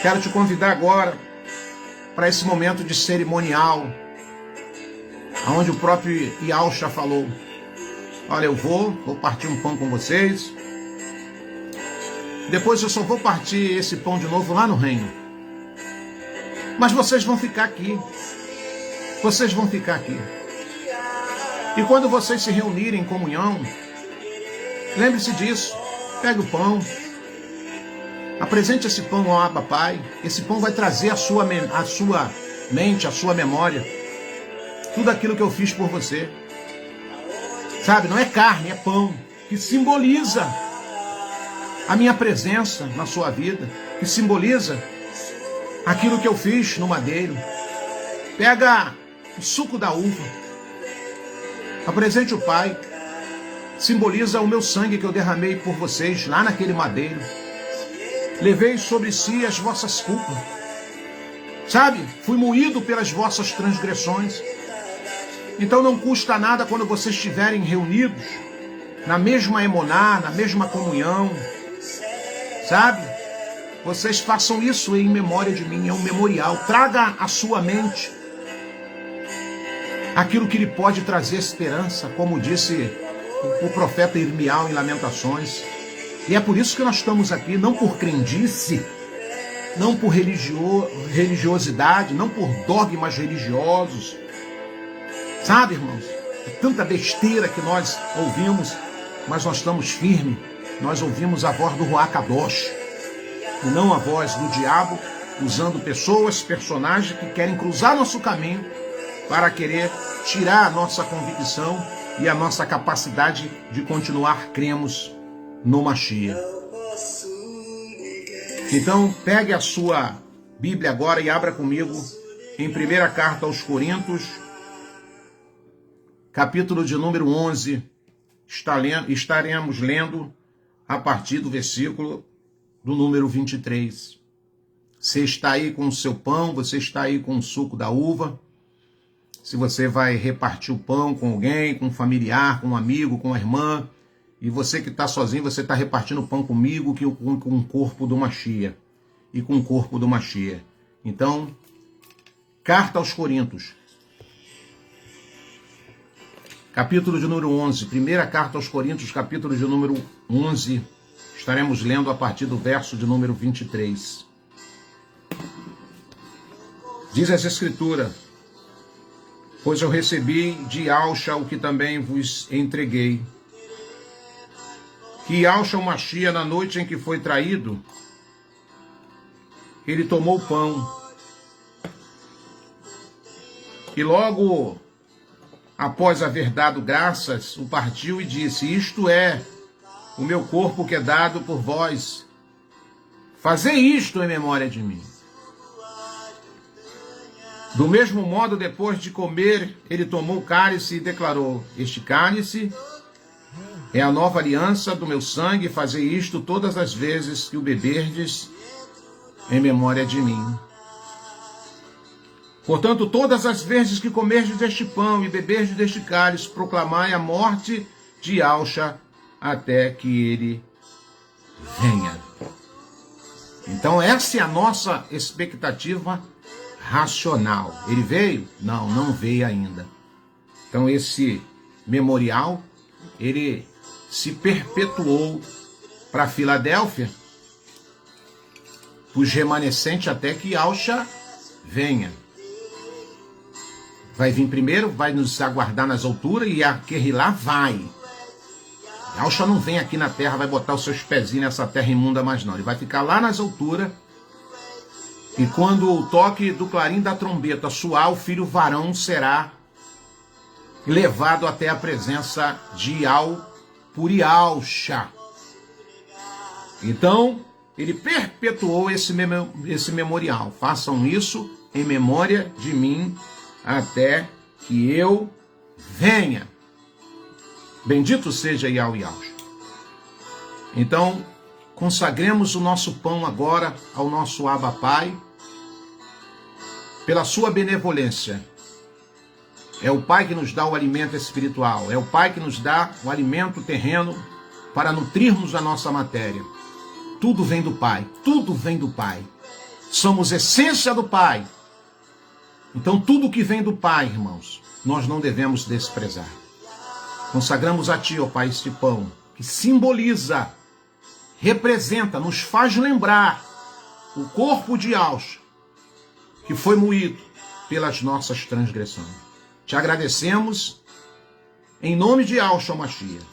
Quero te convidar agora para esse momento de cerimonial, onde o próprio Yahshua falou: olha, eu vou partir um pão com vocês, depois eu só vou partir esse pão de novo lá no reino. Mas vocês vão ficar aqui. Vocês vão ficar aqui. E quando vocês se reunirem em comunhão, lembre-se disso. Pegue o pão. Apresente esse pão ao Abba Pai. Esse pão vai trazer a sua mente, a sua memória, tudo aquilo que eu fiz por você. Sabe, não é carne, é pão. Que simboliza a minha presença na sua vida. Que simboliza aquilo que eu fiz no madeiro. Pega o suco da uva. Apresente o Pai. Simboliza o meu sangue que eu derramei por vocês lá naquele madeiro. Levei sobre si as vossas culpas. Sabe? Fui moído pelas vossas transgressões. Então não custa nada quando vocês estiverem reunidos na mesma emuná, na mesma comunhão. Sabe? Vocês façam isso em memória de mim, é um memorial. Traga à sua mente aquilo que lhe pode trazer esperança, como disse o profeta Irmial em Lamentações. E é por isso que nós estamos aqui, não por crendice, não por religiosidade, não por dogmas religiosos. Sabe, irmãos? É tanta besteira que nós ouvimos, mas nós estamos firmes. Nós ouvimos a voz do Ruach Kadosh, e não a voz do diabo, usando pessoas, personagens que querem cruzar nosso caminho para querer tirar a nossa convicção e a nossa capacidade de continuar cremos no Mashiach. Então, pegue a sua Bíblia agora e abra comigo em 1ª carta aos Coríntios, capítulo de número 11. Estaremos lendo a partir do versículo do número 23. Você está aí com o seu pão, você está aí com o suco da uva. Se você vai repartir o pão com alguém, com um familiar, com um amigo, com uma irmã, e você que está sozinho, você está repartindo o pão comigo, com o corpo do Mashiach, e com o corpo do Mashiach. Então, carta aos Coríntios, capítulo de número 11, 1ª carta aos Coríntios, capítulo de número 11, estaremos lendo a partir do verso de número 23. Diz essa escritura: pois eu recebi de Yahshua o que também vos entreguei, que Yahshua o Mashiach, na noite em que foi traído, ele tomou o pão, e logo após haver dado graças, o partiu e disse: isto é o meu corpo que é dado por vós, fazei isto em memória de mim. Do mesmo modo, depois de comer, ele tomou o cálice e declarou: este cálice é a nova aliança do meu sangue, fazei isto todas as vezes que o beberdes em memória de mim. Portanto, todas as vezes que comerdes deste pão e beberdes deste cálice, proclamai a morte de Yahshua até que ele venha. Então essa é a nossa expectativa racional. Ele veio? Não, não veio ainda. Então esse memorial, ele se perpetuou para Filadélfia, os remanescentes, até que Yahshua venha. Vai vir primeiro, vai nos aguardar nas alturas, e aquele lá vai. Yahshua não vem aqui na terra, vai botar os seus pezinhos nessa terra imunda mais não. Ele vai ficar lá nas alturas, e quando o toque do clarim da trombeta soar, o filho varão será levado até a presença de por Yahshua. Então, ele perpetuou esse memorial. Façam isso em memória de mim até que eu venha. Bendito seja Yahshua. Então, consagremos o nosso pão agora ao nosso Abba Pai, pela sua benevolência. É o Pai que nos dá o alimento espiritual, é o Pai que nos dá o alimento terreno para nutrirmos a nossa matéria. Tudo vem do Pai, tudo vem do Pai. Somos essência do Pai. Então tudo que vem do Pai, irmãos, nós não devemos desprezar. Consagramos a Ti, ó Pai, este pão, que simboliza, representa, nos faz lembrar o corpo de Yahshua, que foi moído pelas nossas transgressões. Te agradecemos, em nome de Yahshua Mashiach.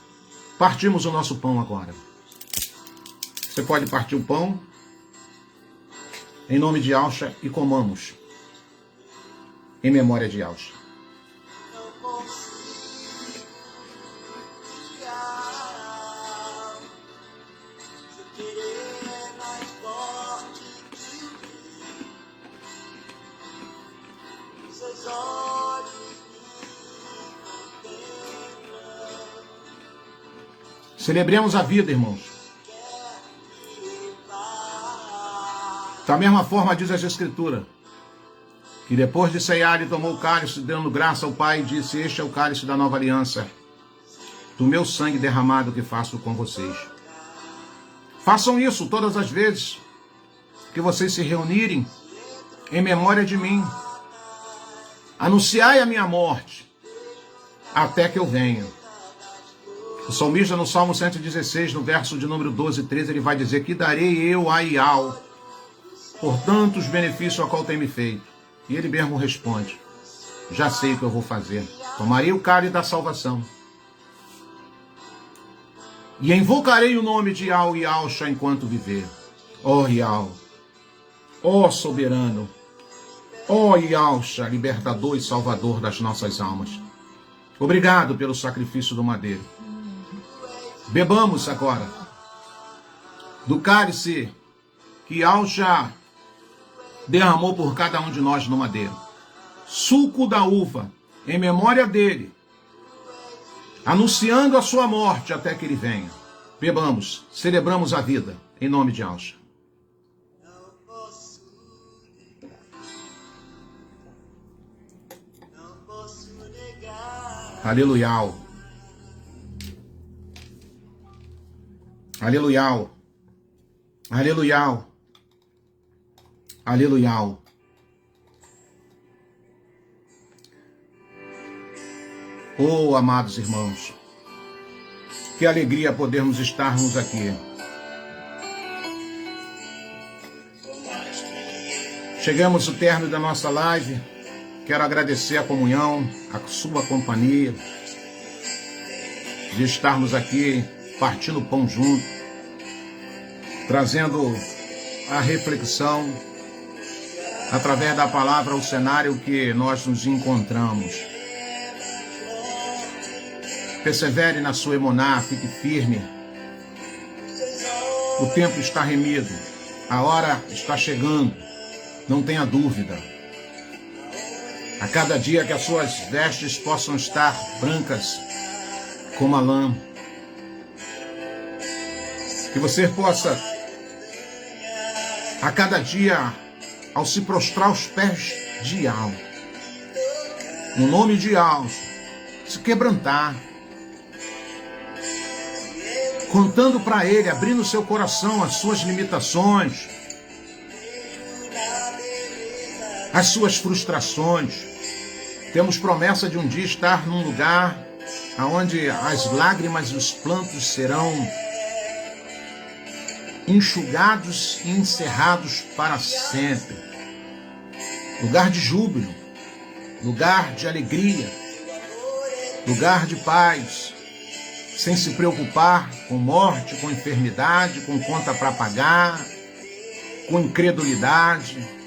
Partimos o nosso pão agora. Você pode partir o pão, em nome de Yahshua, e comamos, em memória de Yahshua. Celebremos a vida, irmãos. Da mesma forma diz as Escrituras, que depois de ceiar ele tomou o cálice, dando graça ao Pai, e disse: este é o cálice da nova aliança, do meu sangue derramado que faço com vocês. Façam isso todas as vezes que vocês se reunirem em memória de mim. Anunciai a minha morte, até que eu venha. O salmista no Salmo 116, no verso de número 12 e 13, ele vai dizer: que darei eu a Ial por tantos benefícios a qual tem me feito? E ele mesmo responde: já sei o que eu vou fazer. Tomarei o cálice da salvação e invocarei o nome de Ial e Alcha enquanto viver. Ó Ial, ó soberano, ó Ialcha, libertador e salvador das nossas almas. Obrigado pelo sacrifício do madeiro. Bebamos agora do cálice que Ialcha derramou por cada um de nós no madeiro. Suco da uva, em memória dele, anunciando a sua morte até que ele venha. Bebamos, celebramos a vida, em nome de Alcha. Aleluia. Aleluia. Aleluia. Aleluia. Oh, amados irmãos, que alegria podermos estarmos aqui. Chegamos ao término da nossa live. Quero agradecer a comunhão, a sua companhia, de estarmos aqui partindo o pão junto, trazendo a reflexão através da palavra ao cenário que nós nos encontramos. Persevere na sua emuná, fique firme. O tempo está remido, a hora está chegando, não tenha dúvida. A cada dia que as suas vestes possam estar brancas como a lã, que você possa, a cada dia, ao se prostrar aos pés de Ial, no nome de Ial, se quebrantar, contando para ele, abrindo seu coração as suas limitações, as suas frustrações. Temos promessa de um dia estar num lugar onde as lágrimas e os plantos serão enxugados e encerrados para sempre. Lugar de júbilo, lugar de alegria, lugar de paz, sem se preocupar com morte, com enfermidade, com conta para pagar, com incredulidade.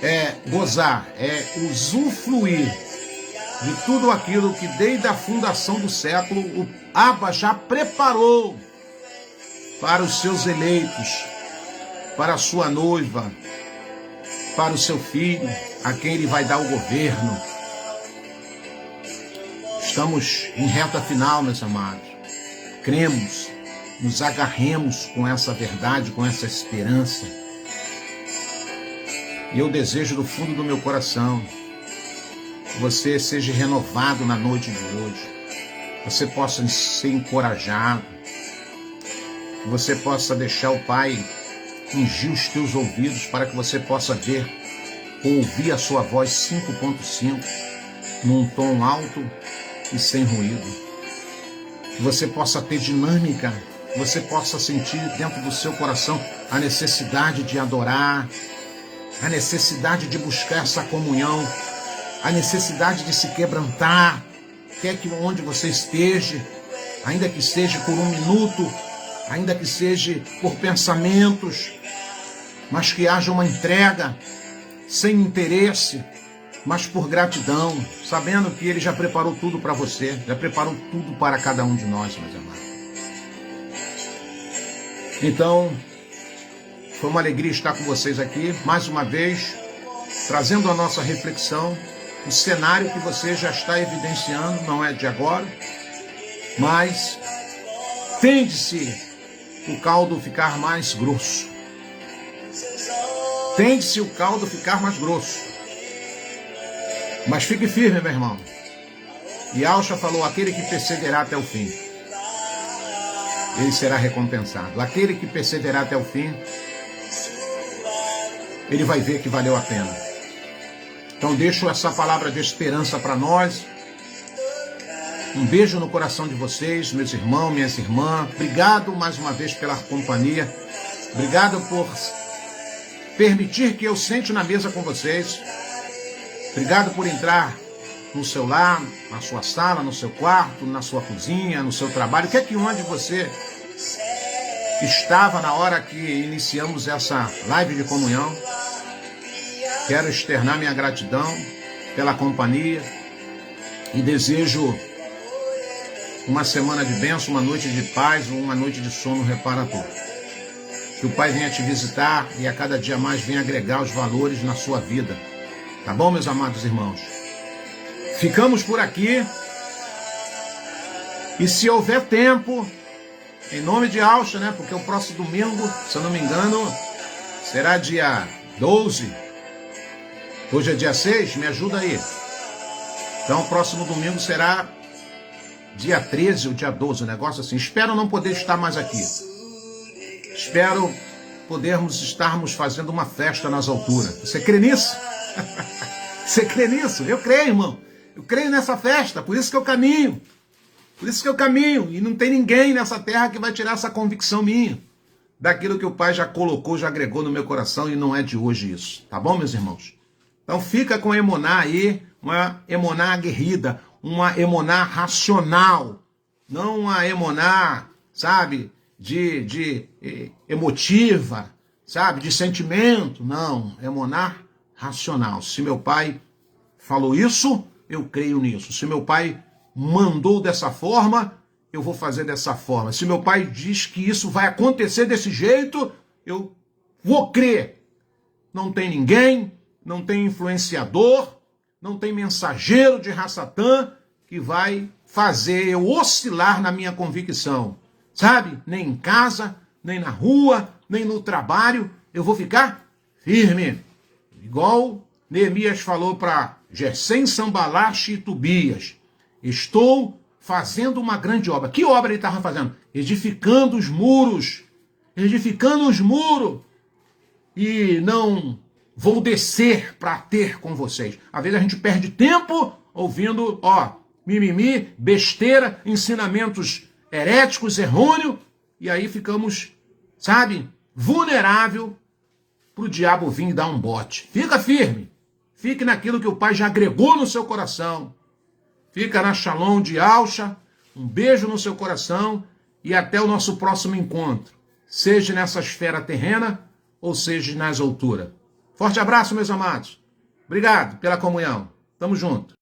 É gozar, é usufruir de tudo aquilo que desde a fundação do século o Abba já preparou para os seus eleitos, para a sua noiva, para o seu filho, a quem ele vai dar o governo. Estamos em reta final, meus amados. Cremos, nos agarremos com essa verdade, com essa esperança. E eu desejo do fundo do meu coração que você seja renovado na noite de hoje. Você possa ser encorajado. Que você possa deixar o Pai ungir os teus ouvidos para que você possa ver ou ouvir a sua voz 5.5 num tom alto e sem ruído. Que você possa ter dinâmica. Que você possa sentir dentro do seu coração a necessidade de adorar, a necessidade de buscar essa comunhão, a necessidade de se quebrantar, quer que onde você esteja, ainda que seja por um minuto, ainda que seja por pensamentos, mas que haja uma entrega, sem interesse, mas por gratidão, sabendo que Ele já preparou tudo para você, já preparou tudo para cada um de nós, meus amados. Então, foi uma alegria estar com vocês aqui, mais uma vez, trazendo a nossa reflexão, o cenário que você já está evidenciando, não é de agora, mas tende-se o caldo ficar mais grosso. Tende-se o caldo ficar mais grosso. Mas fique firme, meu irmão. E Alcha falou, aquele que perseverar até o fim, ele será recompensado. Aquele que perseverar até o fim, ele vai ver que valeu a pena. Então deixo essa palavra de esperança para nós, Um beijo no coração de vocês, meus irmãos, minhas irmãs. Obrigado mais uma vez pela companhia. Obrigado por permitir que eu sente na mesa com vocês. Obrigado por entrar no seu lar, na sua sala, no seu quarto, na sua cozinha, no seu trabalho. O que é que onde você estava na hora que iniciamos essa live de comunhão? Quero externar minha gratidão pela companhia e desejo uma semana de bênção, uma noite de paz, uma noite de sono reparador. Que o Pai venha te visitar e a cada dia mais venha agregar os valores na sua vida. Tá bom, meus amados irmãos? Ficamos por aqui. E se houver tempo, em nome de Alcha, né? Porque o próximo domingo, se eu não me engano, será dia 12. Hoje é dia 6, me ajuda aí. Então, o próximo domingo será dia 13 ou dia 12, um negócio assim. Espero não poder estar mais aqui. Espero estarmos fazendo uma festa nas alturas. Você crê nisso? Você crê nisso? Eu creio, irmão. Eu creio nessa festa, por isso que eu caminho. Por isso que eu caminho. E não tem ninguém nessa terra que vai tirar essa convicção minha. Daquilo que o Pai já colocou, já agregou no meu coração, e não é de hoje isso. Tá bom, meus irmãos? Então fica com a Emuná aí, uma Emuná aguerrida, uma Emuná racional, não uma Emuná, sabe, de emotiva, sabe, de sentimento, não, Emuná racional. Se meu pai falou isso, eu creio nisso. Se meu pai mandou dessa forma, eu vou fazer dessa forma. Se meu pai diz que isso vai acontecer desse jeito, eu vou crer. Não tem ninguém, não tem influenciador, não tem mensageiro de Rassatã que vai fazer eu oscilar na minha convicção. Sabe? Nem em casa, nem na rua, nem no trabalho, eu vou ficar firme. Igual Neemias falou para Gesem, Sanbalate e Tobias. Estou fazendo uma grande obra. Que obra ele estava fazendo? Edificando os muros. Edificando os muros. E não vou descer para ter com vocês. Às vezes a gente perde tempo ouvindo, mimimi, besteira, ensinamentos heréticos, errôneos, e aí ficamos, sabe, vulnerável para o diabo vir e dar um bote. Fica firme. Fique naquilo que o Pai já agregou no seu coração. Fica na Shalom de Alcha. Um beijo no seu coração e até o nosso próximo encontro. Seja nessa esfera terrena ou seja nas alturas. Forte abraço, meus amados. Obrigado pela comunhão. Tamo junto.